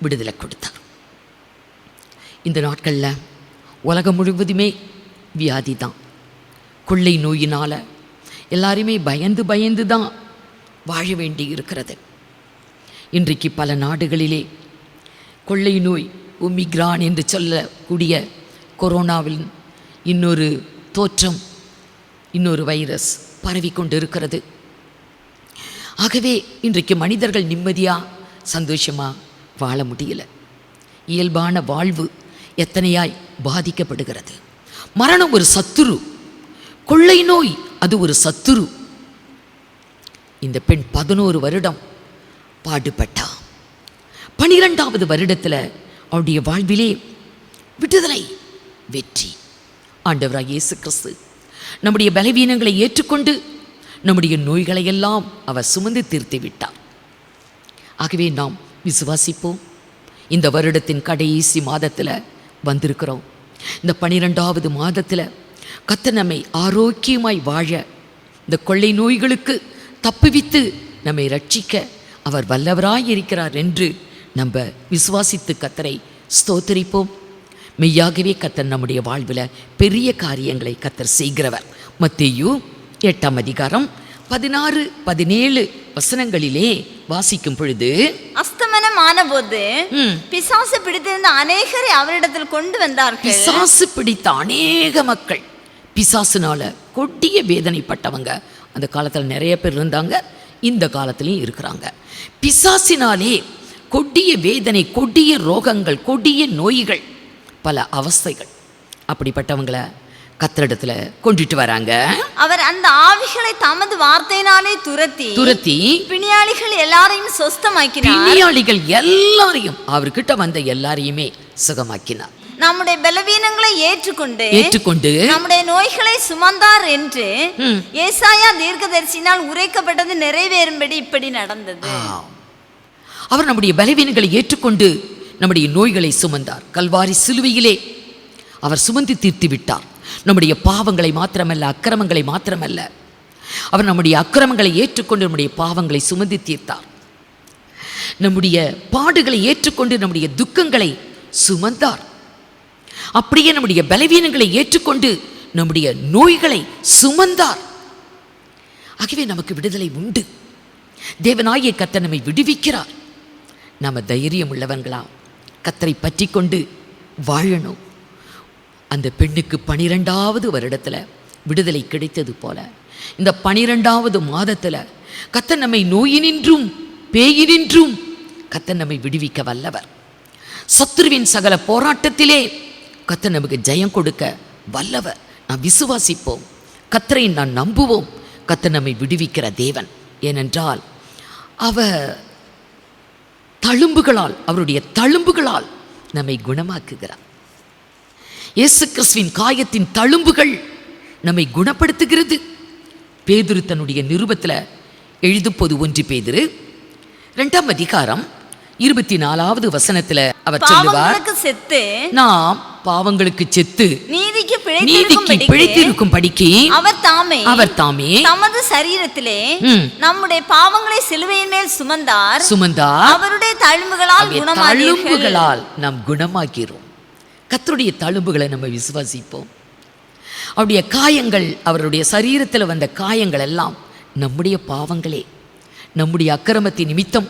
விடுதலை கொடுத்தார். இந்த நாட்களில் உலகம் முழுவதுமே வியாதி தான். கொள்ளை நோயினால் எல்லாருமே பயந்து பயந்து தான் வாழ வேண்டி இருக்கிறது. இன்றைக்கு பல நாடுகளிலே கொள்ளை நோய் ஒமிக்ரான் என்று சொல்லக்கூடிய கொரோனாவின் இன்னொரு தோற்றம், இன்னொரு வைரஸ் பரவிக்கொண்டு இருக்கிறது. ஆகவே இன்றைக்கு மனிதர்கள் நிம்மதியாக சந்தோஷமாக வாழ முடியல. இயல்பான வாழ்வு எத்தனையாய் பாதிக்கப்படுகிறது. மரணம் ஒரு சத்துரு, கொள்ளை நோய் அது ஒரு சத்துரு. இந்த பெண் 11 வருடம் பாடுபட்டா. 12வது வருடத்தில் அவருடைய வாழ்விலே விடுதலை, வெற்றி. ஆண்டவராய் இயேசு கிறிஸ்து நம்முடைய பலவீனங்களை ஏற்றுக்கொண்டு நம்முடைய நோய்களை எல்லாம் அவர் சுமந்து தீர்த்து விட்டார். ஆகவே நாம் விசுவாசிப்போம். இந்த வருடத்தின் கடைசி மாதத்தில் வந்திருக்கிறோம். இந்த 12வது மாதத்தில் கர்த்தர் நம்மை ஆரோக்கியமாய் வாழ, இந்த கொள்ளை நோய்களுக்கு தப்புவித்து நம்மை ரட்சிக்க அவர் வல்லவராய் இருக்கிறார் என்று நம்ம விசுவாசித்து கர்த்தரை ஸ்தோத்திரிப்போம். மெய்யாகவே கர்த்தர் நம்முடைய வாழ்வில் பெரிய காரியங்களை கர்த்தர் செய்கிறவர். மத்தேயு 8ஆம் அதிகாரம் 16, 17 வசனங்களிலே வாசிக்கும் பொழுது, அஸ்தமனம் ஆனபோது பிசாசு பிடித்திருந்த அநேகரை அவரிடத்தில் கொண்டு வந்தார்கள். பிசாசு பிடித்த அநேக மக்கள், பிசாசுனால கொடிய வேதனைப்பட்டவங்க அந்த காலத்தில் நிறைய பேர் இருந்தாங்க, இந்த காலத்திலையும் இருக்கிறாங்க. பிசாசினாலே கொடிய வேதனை, கொடிய ரோகங்கள், கொடிய நோய்கள், பல அவஸ்தைகள், அப்படிப்பட்டவங்களை கர்த்தரிடத்துல கொண்டுட்டு வராங்க. அவர் அந்த ஆவிகளை தமது வார்த்தையினாலே துரத்தி பிணியாளிகள் எல்லாரையும் சொஸ்தமாக்கினார். பிணியாளிகள் எல்லாரையும், அவர்கிட்ட வந்த எல்லாரையுமே சுகமாக்கினார். நம்முடைய பலவீனங்களை ஏற்றுக்கொண்டு நம்முடைய நோய்களை சுமந்தார் என்று ஏசாயா தீர்க்கதரிசினால் உரைக்கப்பட்டது நிறைவேறும்படி இப்படி நடந்தது. அவர் நம்முடைய பலவீனங்களை ஏற்றுக்கொண்டு நம்முடைய நோய்களை சுமந்தார். கல்வாரி சிலுவையிலே அவர் சுமந்து தீர்த்து விட்டார். நம்முடைய பாவங்களை மாத்திரமல்ல, அக்கிரமங்களை மாத்திரமல்ல, அவர் நம்முடைய அக்கிரமங்களை ஏற்றுக்கொண்டு நம்முடைய பாவங்களை சுமந்து தீர்த்தார். நம்முடைய பாடுகளை ஏற்றுக்கொண்டு நம்முடைய துக்கங்களை சுமந்தார். அப்படியே நம்முடைய பலவீனங்களை ஏற்றுக்கொண்டு நம்முடைய நோய்களை சுமந்தார். ஆகவே நமக்கு விடுதலை உண்டு. தேவனாகிய கர்த்தர் நம்மை விடுவிக்கிறார். நாம தைரியம் உள்ளவங்களா கர்த்தரை பற்றி கொண்டு வாழணும். அந்த பெண்ணுக்கு 12வது வருடத்தில் விடுதலை கிடைத்தது போல இந்த 12வது மாதத்தில் கர்த்தர் நம்மை நோயினின்றும் பேயினின்றும் கர்த்தர் நம்மை விடுவிக்க வல்லவர். சத்துருவின் சகல போராட்டத்திலே கர்த்தர் நமக்கு ஜெயம் கொடுக்க வல்லவர். நாம் விசுவாசிப்போம், கர்த்தரை நாம் நம்புவோம். கர்த்தர் நம்மை விடுவிக்கிற தேவன். ஏனென்றால் அவர் தழும்புகளால், அவருடைய தழும்புகளால் நம்மை குணமாக்குகிறார். இயேசு கிறிஸ்துவின் காயத்தின் தழும்புகள் நம்மை குணப்படுத்துகிறது. பேதுரு தன்னுடைய நிருபத்தில் எழுதும்போது 1 பேதுரு 2ஆம் அதிகாரம் 24வது வசனத்தில் அவர் சொல்லுவார், நாம் பாவங்களுக்கு செத்து நீதிக்கு பிழைத்திருக்கும் படிக்கு அவர் தாமே தமது சரீரத்திலே நம்முடைய பாவங்களை சிலுவையின் மேல் சுமந்தார். அவருடைய தழும்புகளால் நாம் குணமாகிறோம். கர்த்தருடைய தழும்புகளை நம்ம விசுவாசிப்போம். அவருடைய காயங்கள், அவருடைய சரீரத்தில் வந்த காயங்கள் எல்லாம் நம்முடைய பாவங்களே. நம்முடைய அக்கிரமத்தின் நிமித்தம்,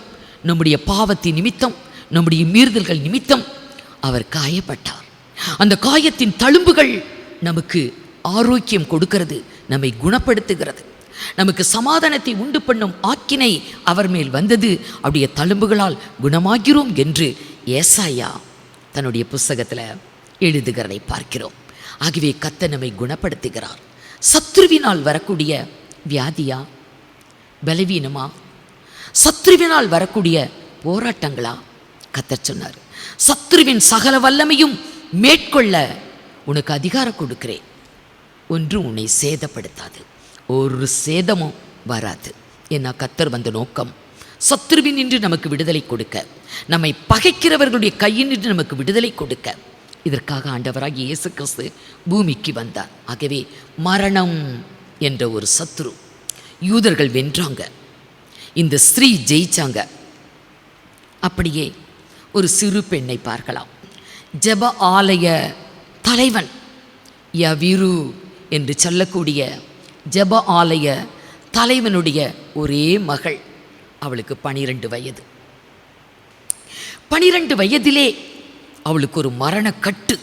நம்முடைய பாவத்தின் நிமித்தம், நம்முடைய மீறுதல்கள் நிமித்தம் அவர் காயப்பட்டார். அந்த காயத்தின் தழும்புகள் நமக்கு ஆரோக்கியம் கொடுக்கிறது, நம்மை குணப்படுத்துகிறது. நமக்கு சமாதானத்தை உண்டு பண்ணும் ஆக்கினை அவர் மேல் வந்தது. அவருடைய தழும்புகளால் குணமாகிறோம் என்று ஏசாயா தன்னுடைய புஸ்தகத்தில் எழுதுகிறதை பார்க்கிறோம். ஆகவே கர்த்தர் நம்மை குணப்படுத்துகிறார். சத்ருவினால் வரக்கூடிய வியாதியா, பலவீனமா, சத்ருவினால் வரக்கூடிய போராட்டங்களா? கர்த்தர் சொன்னார், சத்ருவின் சகல வல்லமையும் மேற்கொள்ள உனக்கு அதிகாரம் கொடுக்கிறேன். ஒன்றும் உன்னை சேதப்படுத்தாது, ஒரு சேதமும் வராது. ஏன்னா கர்த்தர் வந்த நோக்கம் சத்ருவின் நின்று நமக்கு விடுதலை கொடுக்க, நம்மை பகைக்கிறவர்களுடைய கையினின்று நமக்கு விடுதலை கொடுக்க. இதற்காக ஆண்டவராகிய இயேசு கிறிஸ்து பூமிக்கு வந்தார். ஆகவே மரணம் என்ற ஒரு சத்துரு யூதர்கள் வென்றாங்க, இந்த ஸ்திரீ ஜெயிச்சாங்க. அப்படியே ஒரு சிறு பெண்ணை பார்க்கலாம். ஜெப ஆலய தலைவன் யவிரு என்று சொல்லக்கூடிய ஜெப ஆலய தலைவனுடைய ஒரே மகள், அவளுக்கு 12 வயது. 12 வயதிலே அவளுக்கு ஒரு மரணக்கட்டு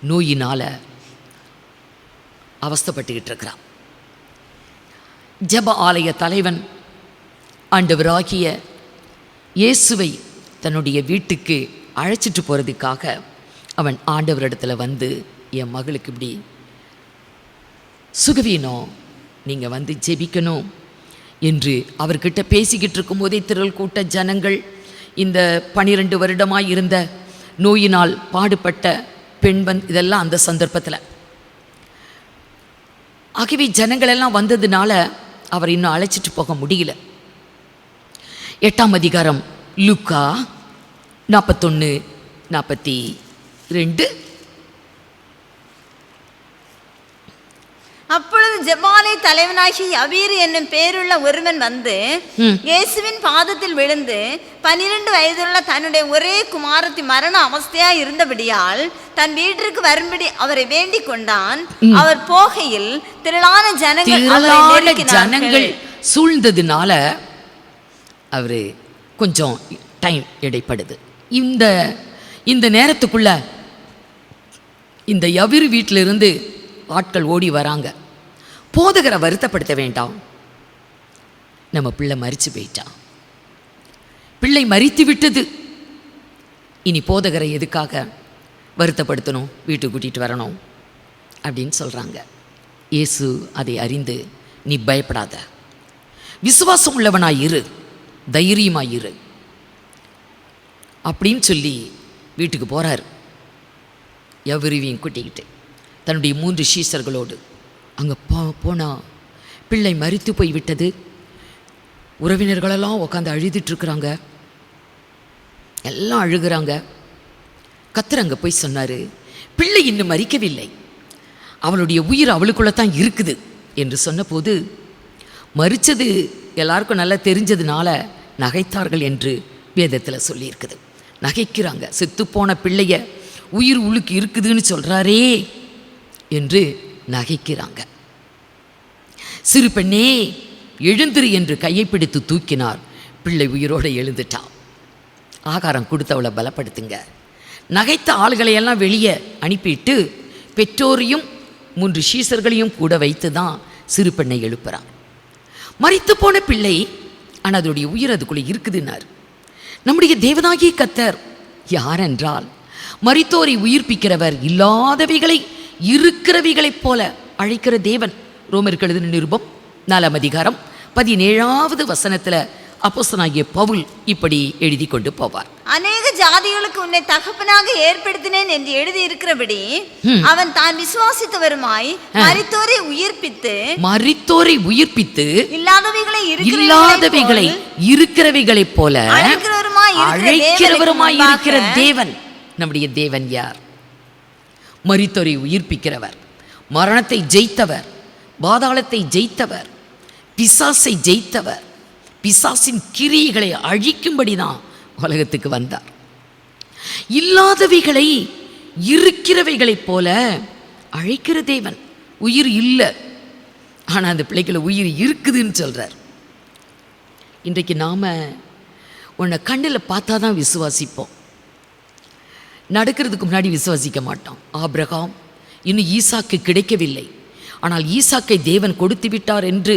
நோயினால் அவஸ்தைப்பட்டுக்கிட்டு இருக்கிறான். ஜெப ஆலய தலைவன் ஆண்டவராகிய இயேசுவை தன்னுடைய வீட்டுக்கு அழைச்சிட்டு போகிறதுக்காக அவன் ஆண்டவரிடத்தில் வந்து, என் மகளுக்கு இப்படி சுகவீனம், நீங்கள் வந்து ஜெபிக்கணும் என்று அவர்கிட்ட பேசிக்கிட்டு இருக்கும்போதே திரள் கூட்ட ஜனங்கள், இந்த 12 வருடமாய் இருந்த நோயினால் பாடுபட்ட பெண்பன், இதெல்லாம் அந்த சந்தர்ப்பத்தில். ஆகவே ஜனங்களெல்லாம் வந்ததுனால அவர் இன்னும் அழைச்சிட்டு போக முடியல. 8ஆம் அதிகாரம் லூக்கா 41-42. அப்பொழுது ஜெபாலை தலைவனாகி யவீரு என்னும் பேருள்ள ஒருவன் வந்து இயேசுவின் பாதத்தில் விழுந்து 12 வயதுள்ள தன்னுடைய ஒரே குமாரத்தி மரண அவஸ்தையா இருந்தபடியால் தன் வீட்டிற்கு வரும்படி அவரை வேண்டிக் கொண்டான். அவர் போகையில் திரளான ஜனங்கள் சூழ்ந்ததுனால அவரு கொஞ்சம் டைம் இடைப்படுது. இந்த நேரத்துக்குள்ள இந்த யவிரு வீட்டிலிருந்து ஆட்கள் ஓடி வராங்க. போதகரை வருத்தப்படுத்த வேண்டாம், நம்ம பிள்ளை மரிச்சு போயிட்டான், பிள்ளை மரித்து விட்டது, இனி போதகரை எதுக்காக வருத்தப்படுத்தணும், வீட்டுக்கு கூட்டிகிட்டு வரணும் அப்படின்னு சொல்கிறாங்க. இயேசு அதை அறிந்து, நீ பயப்படாத, விசுவாசம் உள்ளவனாயிரு, தைரியமாயிரு அப்படின்னு சொல்லி வீட்டுக்கு போகிறார். யவிருவையும் கூட்டிக்கிட்டு தன்னுடைய 3 சீஷர்களோடு அங்கே போனால் பிள்ளை மரித்து போய் விட்டது. உறவினர்களெல்லாம் உட்காந்து அழுதுட்டுருக்குறாங்க, எல்லாம் அழுகிறாங்க. கர்த்தர் அங்கே போய் சொன்னார், பிள்ளை இன்னும் மரிக்கவில்லை, அவளுடைய உயிர் அவளுக்குள்ளே தான் இருக்குது என்று சொன்னபோது, மரித்தது எல்லாருக்கும் நல்லா தெரிஞ்சதுனால நகைத்தார்கள் என்று வேதத்தில் சொல்லியிருக்குது. நகைக்கிறாங்க, செத்துப்போன பிள்ளைய உயிர் உள்ளுக்கு இருக்குதுன்னு சொல்கிறாரே என்று நகைக்கிறாங்க. சிறு பெண்ணே எழுந்திரு என்று கையை பிடித்து தூக்கினார். பிள்ளை உயிரோடு எழுந்துட்டா. ஆகாரம் கொடுத்தவளை பலப்படுத்துங்க. நகைத்த ஆள்களையெல்லாம் வெளியே அனுப்பிட்டு பெற்றோரையும் 3 சீசர்களையும் கூட வைத்து தான் சிறு பெண்ணை எழுப்புறார். மரித்து போன பிள்ளை, ஆனால் அதனுடைய உயிர் அதுக்குள்ளே இருக்குதுன்னார். நம்முடைய தேவனாகிய கர்த்தர் யாரென்றால், மரித்தோரை உயிர்ப்பிக்கிறவர், இல்லாதவைகளை இருக்கிறவைகளைப் போல அழைக்கிற தேவன். ரோமருக்கு எழுதின நிருபம் 4ஆம் அதிகாரம் 17வது வசனத்தில் அப்போஸ்தலனாகிய பவுல் இப்படி எழுதி கொண்டு போவார். அநேக ஜாதிகளுக்கு உன்னை தகப்பனாக ஏற்படுத்தினேன் என்று எழுதி இருக்கிறபடி அவன் தான் விசுவாசித்தவருமாய் மரித்தோரை உயிர்ப்பித்து இல்லாதவைகளை இருக்கிறவைகளைப் போல அழைக்கிறவருமாய் இருக்கிற தேவன். நம்முடைய தேவன் யார்? மரித்தோரை உயிர்ப்பிக்கிறவர், மரணத்தை ஜெயித்தவர், பாதாளத்தை ஜெயித்தவர், பிசாசை ஜெயித்தவர், பிசாசின் கிரியைகளை அழிக்கும்படிதான் உலகத்துக்கு வந்தார். இல்லாதவைகளை இருக்கிறவைகளைப் போல அழைக்கிற தேவன். உயிர் இல்லை, ஆனால் அந்த பிள்ளைகளை உயிர் இருக்குதுன்னு சொல்கிறார். இன்றைக்கு நாம் உன்னை கண்ணில் பார்த்தா தான் விசுவாசிப்போம், நடக்கிறதுக்கு முன்னாடி விசுவாசிக்க மாட்டோம். ஆபிரகாம் இன்னும் ஈசாக்கு கிடைக்கவில்லை, ஆனால் ஈசாக்கை தேவன் கொடுத்து விட்டார் என்று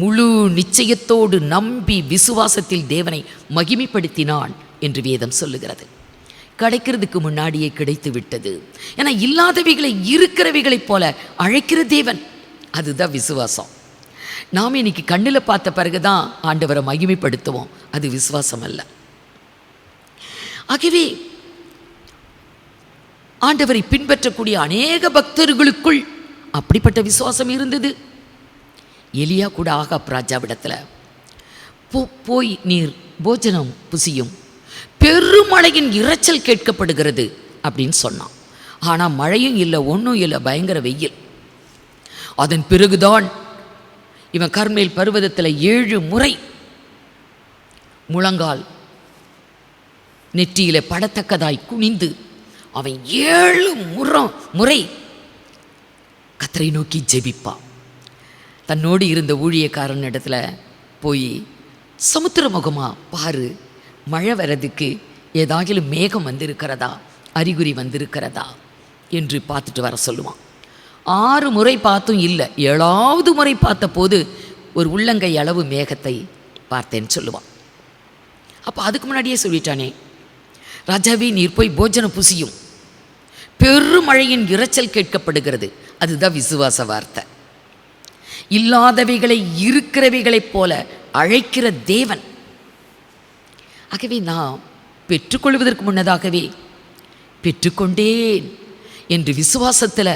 முழு நிச்சயத்தோடு நம்பி விசுவாசத்தில் தேவனை மகிமைப்படுத்தினான் என்று வேதம் சொல்லுகிறது. கிடைக்கிறதுக்கு முன்னாடியே கிடைத்து விட்டது. ஏன்னா இல்லாதவைகளை இருக்கிறவைகளைப் போல அழைக்கிற தேவன், அதுதான் விசுவாசம். நாம் இன்னைக்கு கண்ணில் பார்த்த பிறகுதான் ஆண்டவரை மகிமைப்படுத்துவோம், அது விசுவாசம் அல்ல. ஆகவே ஆண்டவரை பின்பற்றக்கூடிய அநேக பக்தர்களுக்குள் அப்படிப்பட்ட விசுவாசம் இருந்தது. எலியா கூட ஆகாப் ராஜாவிடத்தில் போய் நீர் போஜனம் புசியும், பெருமழையின் இரைச்சல் கேட்கப்படுகிறது அப்படின்னு சொன்னான். ஆனால் மழையும் இல்லை, ஒன்றும் இல்லை, பயங்கர வெயில். அதன் பிறகுதான் இவன் கர்மேல் பர்வதத்தில் 7 முறை முழங்கால் நெற்றியில படத்தக்கதாய் குனிந்து அவன் 7 முறை கர்த்தரை நோக்கி ஜெபிப்பான். தன்னோடு இருந்த ஊழியக்காரன் இடத்துல போய், சமுத்திர முகமா பாரு, மழை வர்றதுக்கு ஏதாகிலும் மேகம் வந்திருக்கிறதா, அறிகுறி வந்திருக்கிறதா என்று பார்த்துட்டு வர சொல்லுவான். 6 முறை பார்த்தும் இல்லை. 7வது முறை பார்த்த போது ஒரு உள்ளங்கை அளவு மேகத்தை பார்த்தேன்னு சொல்லுவான். அப்போ அதுக்கு முன்னாடியே சொல்லிட்டானே, ராஜாவே நீர் போய் போஜனம் புசியும், பெருமழையின் இரைச்சல் கேட்கப்படுகிறது. அதுதான் விசுவாச வார்த்தை. இல்லாதவைகளை இருக்கிறவைகளைப் போல அழைக்கிற தேவன். ஆகவே நான் பெற்றுக்கொள்வதற்கு முன்னதாகவே பெற்றுக்கொண்டேன் என்று விசுவாசத்தில்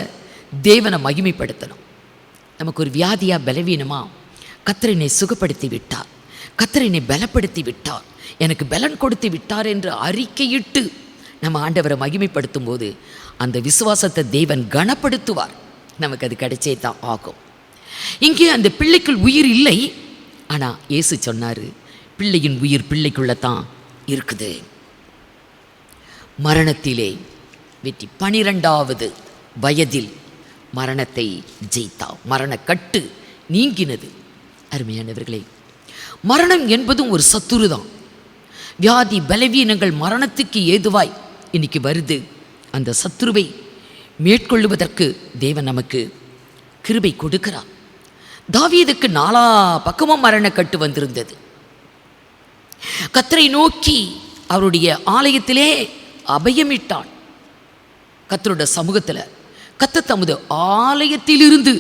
தேவனை மகிமைப்படுத்தணும். நமக்கு ஒரு வியாதியா பலவீனமா, கர்த்தர் என்னை சுகப்படுத்தி விட்டார், கர்த்தர் என்னை பலப்படுத்தி விட்டார், எனக்கு பலன் கொடுத்து விட்டார் என்று அறிக்கையிட்டு நம்ம ஆண்டவரை மகிமைப்படுத்தும் போது அந்த விசுவாசத்தை தேவன் கனப்படுத்துவார். நமக்கு அது கிடைச்சே தான் ஆகும். இங்கே அந்த பிள்ளைக்குள் உயிர் இல்லை, ஆனால் இயேசு சொன்னார், பிள்ளையின் உயிர் பிள்ளைக்குள்ள தான் இருக்குது. மரணத்திலே வெற்றி. 12வது வயதில் மரணத்தை ஜெயித்தார். மரணக்கட்டு நீங்கினது. அருமையானவர்களே, மரணம் என்பதும் ஒரு சத்துரு தான். வியாதி பலவீனங்கள் மரணத்துக்கு ஏதுவாய் இன்னைக்கு வருது. அந்த சத்துருவை மேற்கொள்ளுவதற்கு தேவன் நமக்கு கிருபை கொடுக்கிறார். தாவீதுக்கு 4 பக்கமும் மரணக்கட்டு வந்திருந்தது. கர்த்தரை நோக்கி அவருடைய ஆலயத்திலே அபயமிட்டான். கர்த்தருடைய சமூகத்தில் கர்த்தர் தமது ஆலயத்திலிருந்து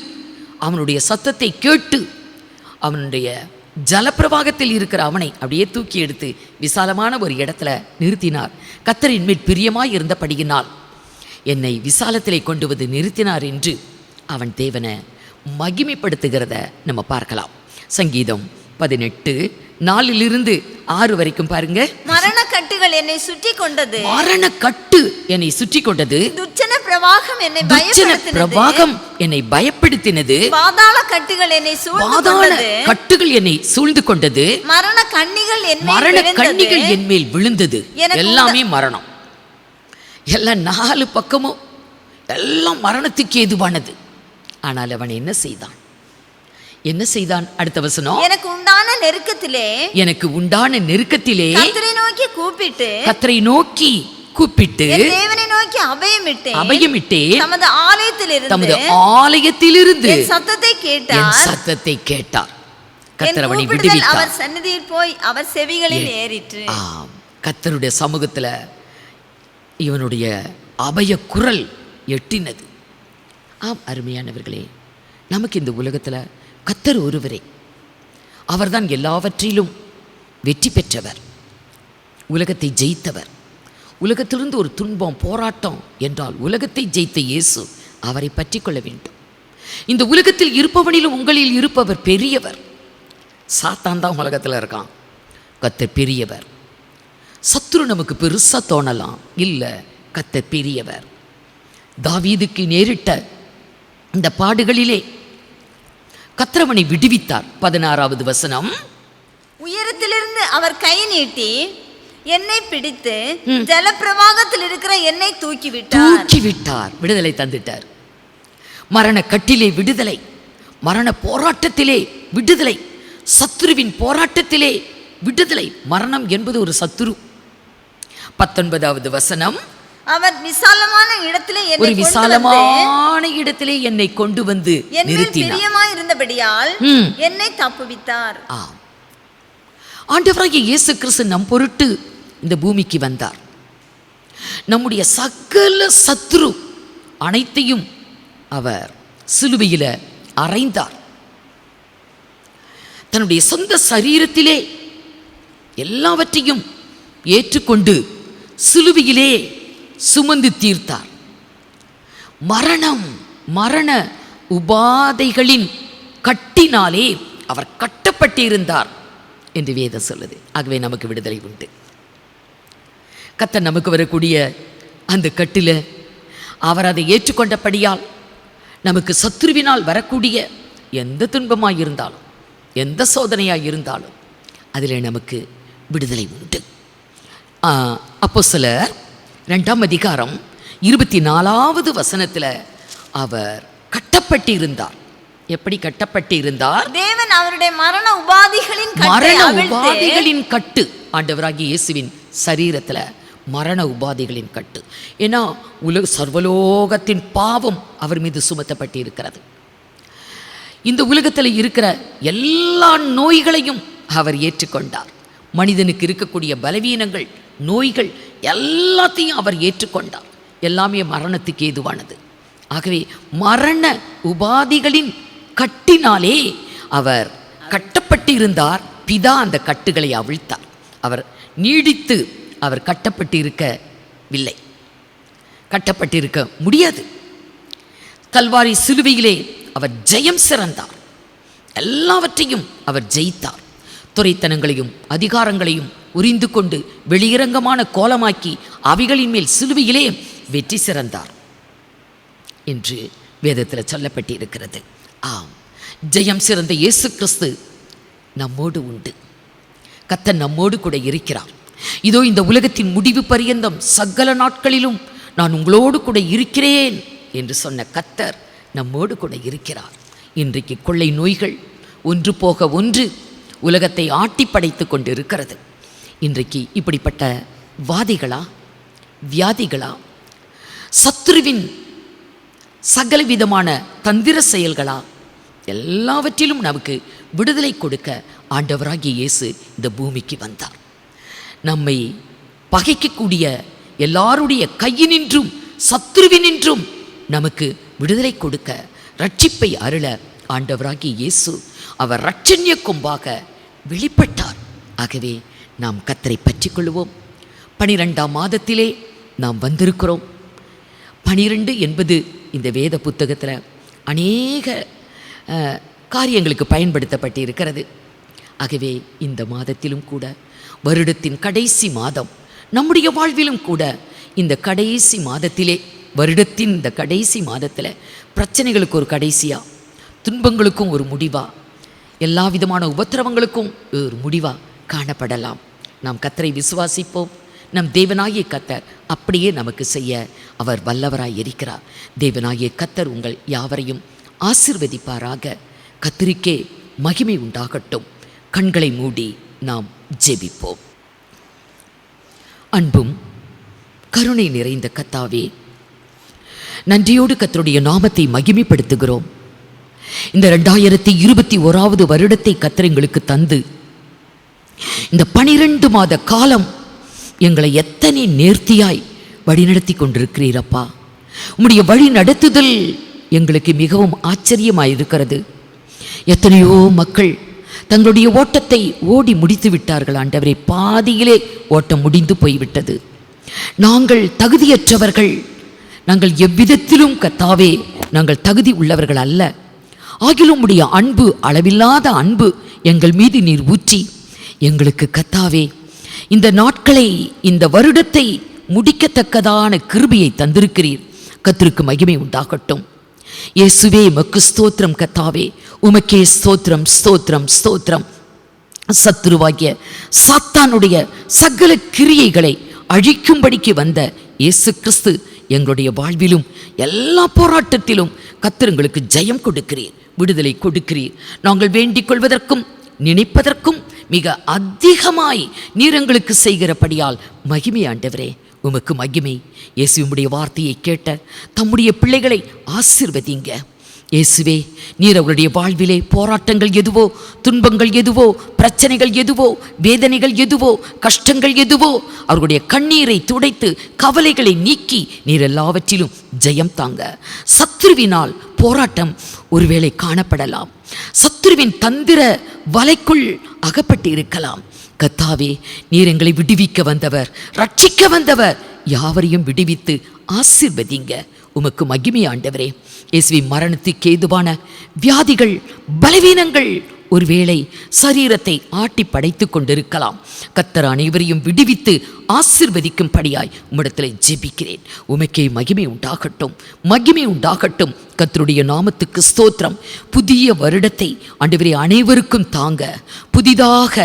அவனுடைய சத்தத்தை கேட்டு அவனுடைய ஜலப்பிரவாகத்தில் இருக்கிற அவனை அப்படியே தூக்கி எடுத்து விசாலமான ஒரு இடத்துல நிறுத்தினார். கர்த்தரின் மேல் பிரியமாய் இருந்தபடியினால் என்னை விசாலத்திலே கொண்டு வந்து நிறுத்தினார் என்று அவன் தேவனை மகிமைப்படுத்துகிறத நம்ம பார்க்கலாம். சங்கீதம் 18:4 வரைக்கும் பாருங்க. மரணக்கட்டுகள் என்னை சுற்றி கொண்டது, மரணக்கட்டு என்னை சுற்றி கொண்டது, துச்சன பிரவாகம் என்னை பயப்படுத்தினது, பாதாள கட்டுகள் என்னை சூழ்ந்து கொண்டது, மரண கண்ணிகள் என் மேல் விழுந்தது. எல்லாமே மரணம். எல்லாம் 4 பக்கமும் எல்லாம் மரணத்துக்கு ஏதுவானது. ஆனால் அவன் என்ன செய்தான்? அடுத்த வசனம், எனக்கு உண்டான நெருக்கத்திலே கர்த்தரை நோக்கி கூப்பிட்டு தேவனை நோக்கி அபயமிட்டேன். தமது ஆலயத்திலிருந்து என் சத்தத்தை கேட்டார். கர்த்தர் அவனை விடுவித்தார். அவர் சந்நிதியில் போய் அவர் செவிகளில் ஏறிற்று. கர்த்தருடைய சமூகத்தில் இவனுடைய அபய குரல் எட்டினது. ஆம் அருமையானவர்களே, நமக்கு இந்த உலகத்தில் கர்த்தர் ஒருவரே. அவர்தான் எல்லாவற்றிலும் வெற்றி பெற்றவர், உலகத்தை ஜெயித்தவர். உலகத்திலிருந்து ஒரு துன்பம் போராட்டம் என்றால் உலகத்தை ஜெயித்த இயேசு, அவரை பற்றி கொள்ள வேண்டும். இந்த உலகத்தில் இருப்பவனிலும் உங்களில் இருப்பவர் பெரியவர். சாத்தான் தான் உலகத்தில் இருக்கான், கர்த்தர் பெரியவர். சத்துரு நமக்கு பெருசாக தோணலாம், இல்லை, கர்த்தர் பெரியவர். தாவீதுக்கு நேரிட்ட இந்த பாடுகளிலே கர்த்தர் அவனை விடுவித்தார். 16வது வசனம், உயரத்திலிருந்து அவர் கை நீட்டி என்னை பிடித்து ஜலப்பிரவாகத்தில் இருக்கிற என்னை தூக்கி விட்டார். விடுதலை தந்துட்டார். மரண கட்டிலே விடுதலை, மரண போராட்டத்திலே விடுதலை, சத்துருவின் போராட்டத்திலே விடுதலை. மரணம் என்பது ஒரு சத்துரு. 19வது வசனம், அவர் விசாலமான இடத்திலே என்னை கொண்டு வந்து நிறுத்தினார். பிரியமாய் இருந்தபடியால் என்னை தப்புவித்தார். ஆண்டவராகிய இயேசு கிறிஸ்து நம் பொருட்டு இந்த பூமிக்கு வந்தார். நம்முடைய சகல சத்துரு அனைத்தையும் அவர் சிலுவையில அறைந்தார். தன்னுடைய சொந்த சரீரத்திலே எல்லாவற்றையும் ஏற்றுக்கொண்டு சிலுவையிலே சுமந்து தீர்த்தார். மரண உபாதைகளின் கட்டினாலே அவர் கட்டப்பட்டிருந்தார் என்று வேதம் சொல்லுது. ஆகவே நமக்கு விடுதலை உண்டு. கர்த்தர் நமக்கு வரக்கூடிய அந்த கட்டில் அவர் அதை ஏற்றுக்கொண்டபடியால் நமக்கு சத்துருவினால் வரக்கூடிய எந்த துன்பமாக இருந்தாலும், எந்த சோதனையாக இருந்தாலும் அதில் நமக்கு விடுதலை உண்டு. அப்போஸ்தலர் 2ஆம் அதிகாரம் 24வது வசனத்தில் அவர் கட்டப்பட்டிருந்தார். எப்படி கட்டப்பட்டிருந்தார்? தேவன் அவருடைய மரண உபாதிகளின் கட்டு, ஆண்டவராகிய இயேசுவின் சரீரத்தில் மரண உபாதிகளின் கட்டு. ஏன்னா சர்வலோகத்தின் பாவம் அவர் மீது சுமத்தப்பட்டு இருக்கிறது. இந்த உலகத்தில் இருக்கிற எல்லா நோய்களையும் அவர் ஏற்றுக்கொண்டார். மனிதனுக்கு இருக்கக்கூடிய பலவீனங்கள், நோய்கள் எல்லாத்தையும் அவர் ஏற்றுக்கொண்டார். எல்லாமே மரணத்துக்கு ஏதுவானது. ஆகவே மரண உபாதிகளின் கட்டினாலே அவர் கட்டப்பட்டிருந்தார். பிதா அந்த கட்டுகளை அவிழ்த்தார். அவர் நீடித்து அவர் கட்டப்பட்டிருக்கவில்லை, கட்டப்பட்டிருக்க முடியாது. கல்வாரி சிலுவையிலே அவர் ஜெயம் சிறந்தார். எல்லாவற்றையும் அவர் ஜெயித்தார். துரைத்தனங்களையும் அதிகாரங்களையும் உரிந்து கொண்டு வெளியரங்கமான கோலமாக்கி அவைகளின் மேல் சிலுவையிலே வெற்றி சிறந்தார் என்று வேதத்தில் சொல்லப்பட்டிருக்கிறது. ஆம், ஜெயம் சிறந்த இயேசு கிறிஸ்து நம்மோடு உண்டு. கர்த்தர் நம்மோடு கூட இருக்கிறார். இதோ இந்த உலகத்தின் முடிவு பரியந்தம் சகல நாட்களிலும் நான் உங்களோடு கூட இருக்கிறேன் என்று சொன்ன கர்த்தர் நம்மோடு கூட இருக்கிறார். இன்றைக்கு கொள்ளை நோய்கள் ஒன்று போக ஒன்று உலகத்தை ஆட்டி படைத்து கொண்டு இருக்கிறது. இன்றைக்கு இப்படிப்பட்ட வாதிகளா, வியாதிகளா, சத்துருவின் சகலவிதமான தந்திர செயல்களா, எல்லாவற்றிலும் நமக்கு விடுதலை கொடுக்க ஆண்டவராகிய இயேசு இந்த பூமிக்கு வந்தார். நம்மை பகைக்கக்கூடிய எல்லாருடைய கையினின்றும் சத்துருவினின்றும் நமக்கு விடுதலை கொடுக்க, ரட்சிப்பை அருள ஆண்டவராகிய இயேசு அவர் இரட்சண்ய கொம்பாக வெளிப்பட்டார். ஆகவே நாம் கர்த்தரை பற்றி கொள்வோம். 12ஆம் மாதத்திலே நாம் வந்திருக்கிறோம். 12 என்பது இந்த வேத புத்தகத்தில் அநேக காரியங்களுக்கு பயன்படுத்தப்பட்டு இருக்கிறது. ஆகவே இந்த மாதத்திலும் கூட, வருடத்தின் கடைசி மாதம், நம்முடைய வாழ்விலும் கூட இந்த கடைசி மாதத்திலே, வருடத்தின் இந்த கடைசி மாதத்தில் பிரச்சனைகளுக்கு ஒரு கடைசியா, துன்பங்களுக்கும் ஒரு முடிவா, எல்லா விதமான உபத்திரவங்களுக்கும் ஒரு முடிவா காணப்படலாம். நாம் கர்த்தரை விசுவாசிப்போம். நம் தேவனாகிய கர்த்தர் அப்படியே நமக்கு செய்ய அவர் வல்லவராய் இருக்கிறார். தேவனாகிய கர்த்தர் உங்கள் யாவரையும் ஆசீர்வதிப்பாராக. கர்த்தருக்கே மகிமை உண்டாகட்டும். கண்களை மூடி நாம் ஜெபிப்போம். அன்பும் கருணை நிறைந்த கர்த்தாவே, நன்றியோடு கர்த்தருடைய நாமத்தை மகிமைப்படுத்துகிறோம். இந்த 2021வது வருடத்தை கர்த்தர் எங்களுக்கு தந்து இந்த 12 மாத காலம் எங்களை எத்தனை நேர்த்தியாய் வழிநடத்தி கொண்டிருக்கிறீரப்பா. உம்முடைய வழி நடத்துதல் எங்களுக்கு மிகவும் ஆச்சரியமாயிருக்கிறது. எத்தனையோ மக்கள் தங்களுடைய ஓட்டத்தை ஓடி முடித்து விட்டார்கள் ஆண்டவரே. பாதியிலே ஓட்டம் முடிந்து போய்விட்டது. நாங்கள் தகுதியற்றவர்கள். நாங்கள் எவ்விதத்திலும் கர்த்தாவே நாங்கள் தகுதி உள்ளவர்கள் அல்ல. ஆகிலும் உம்முடைய அன்பு, அளவில்லாத அன்பு எங்கள் மீது நீர் ஊற்றி எங்களுக்கு கர்த்தாவே இந்த நாட்களை, இந்த வருடத்தை முடிக்கத்தக்கதான கிருபையை தந்திருக்கிறீர். கர்த்தருக்கு மகிமை உண்டாகட்டும். இயேசுவே உமக்கு ஸ்தோத்திரம். கர்த்தாவே உமக்கே ஸ்தோத்திரம், ஸ்தோத்திரம், ஸ்தோத்திரம். சத்துருவாகிய சாத்தானுடைய சகல கிரியைகளை அழிக்கும்படிக்கு வந்த இயேசு கிறிஸ்து எங்களுடைய வாழ்விலும் எல்லா போராட்டத்திலும் கர்த்தர் எங்களுக்கு ஜெயம் கொடுக்கிறீர், விடுதலை கொடுக்கிறீர். நாங்கள் வேண்டிக் கொள்வதற்கும் நினைப்பதற்கும் மிக அதிகமாய் நீர் எங்களுக்கு செய்கிறபடியால் மகிமை ஆண்டவரே, உமக்கு மகிமை. இயேசுவுடைய வார்த்தையை கேட்ட தம்முடைய பிள்ளைகளை ஆசீர்வதிங்க. இயேசுவே, நீர் அவருடைய வாழ்விலே போராட்டங்கள் எதுவோ, துன்பங்கள் எதுவோ, பிரச்சனைகள் எதுவோ, வேதனைகள் எதுவோ, கஷ்டங்கள் எதுவோ, அவர்களுடைய கண்ணீரை துடைத்து கவலைகளை நீக்கி நீர் எல்லாவற்றிலும் ஜெயம் தாங்க. சத்துருவினால் போராட்டம் ஒருவேளை காணப்படலாம். சத்துருவின் தந்திர வலைக்குள் அகப்பட்டு இருக்கலாம். கர்த்தாவே, நீர் எங்களை விடுவிக்க வந்தவர், ரட்சிக்க வந்தவர். யாவரையும் விடுவித்து ஆசீர்வதிங்க. உமக்கு மகிமை ஆண்டவரே. இயேசுவின் மரணத்துக்கு ஏதுவான வியாதிகள், பலவீனங்கள் ஒருவேளை சரீரத்தை ஆட்டி படைத்துக் கொண்டிருக்கலாம். கர்த்தர் அனைவரையும் விடுவித்து ஆசீர்வதிக்கும்படியாய் உம்மிடத்தில் ஜெபிக்கிறேன். உமக்கே மகிமை உண்டாகட்டும், மகிமை உண்டாகட்டும். கர்த்தருடைய நாமத்துக்கு ஸ்தோத்திரம். புதிய வருடத்தை ஆண்டவரே அனைவருக்கும் தாங்க. புதிதாக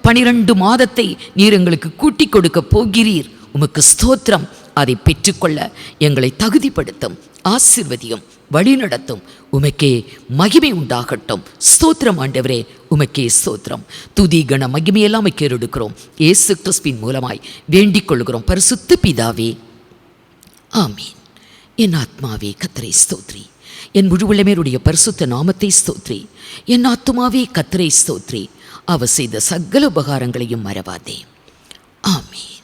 12 மாதத்தை நீர் எங்களுக்கு கூட்டிக் கொடுக்க போகிறீர். உமக்கு ஸ்தோத்திரம். அதை பெற்றுக்கொள்ள எங்களை தகுதிப்படுத்தும், ஆசீர்வதியும், வழிநடத்தும். உமக்கே மகிமை உண்டாகட்டும். ஸ்தோத்திரம் ஆண்டவரே, உமக்கே ஸ்தோத்திரம். துதி கன மகிமையெல்லாம் கேறெடுக்கிறோம். இயேசு கிறிஸ்துவின் மூலமாய் வேண்டிக் கொள்கிறோம் பரிசுத்த பிதாவே, ஆமீன். என் ஆத்மாவே கர்த்தரை ஸ்தோத்ரி, என் முழு உள்ளமேருடைய பரிசுத்த நாமத்தை ஸ்தோத்ரி. என் ஆத்மாவே கர்த்தரை ஸ்தோத்ரி, அவர் செய்த சகல உபகாரங்களையும் மறவாதே. ஆமீன்.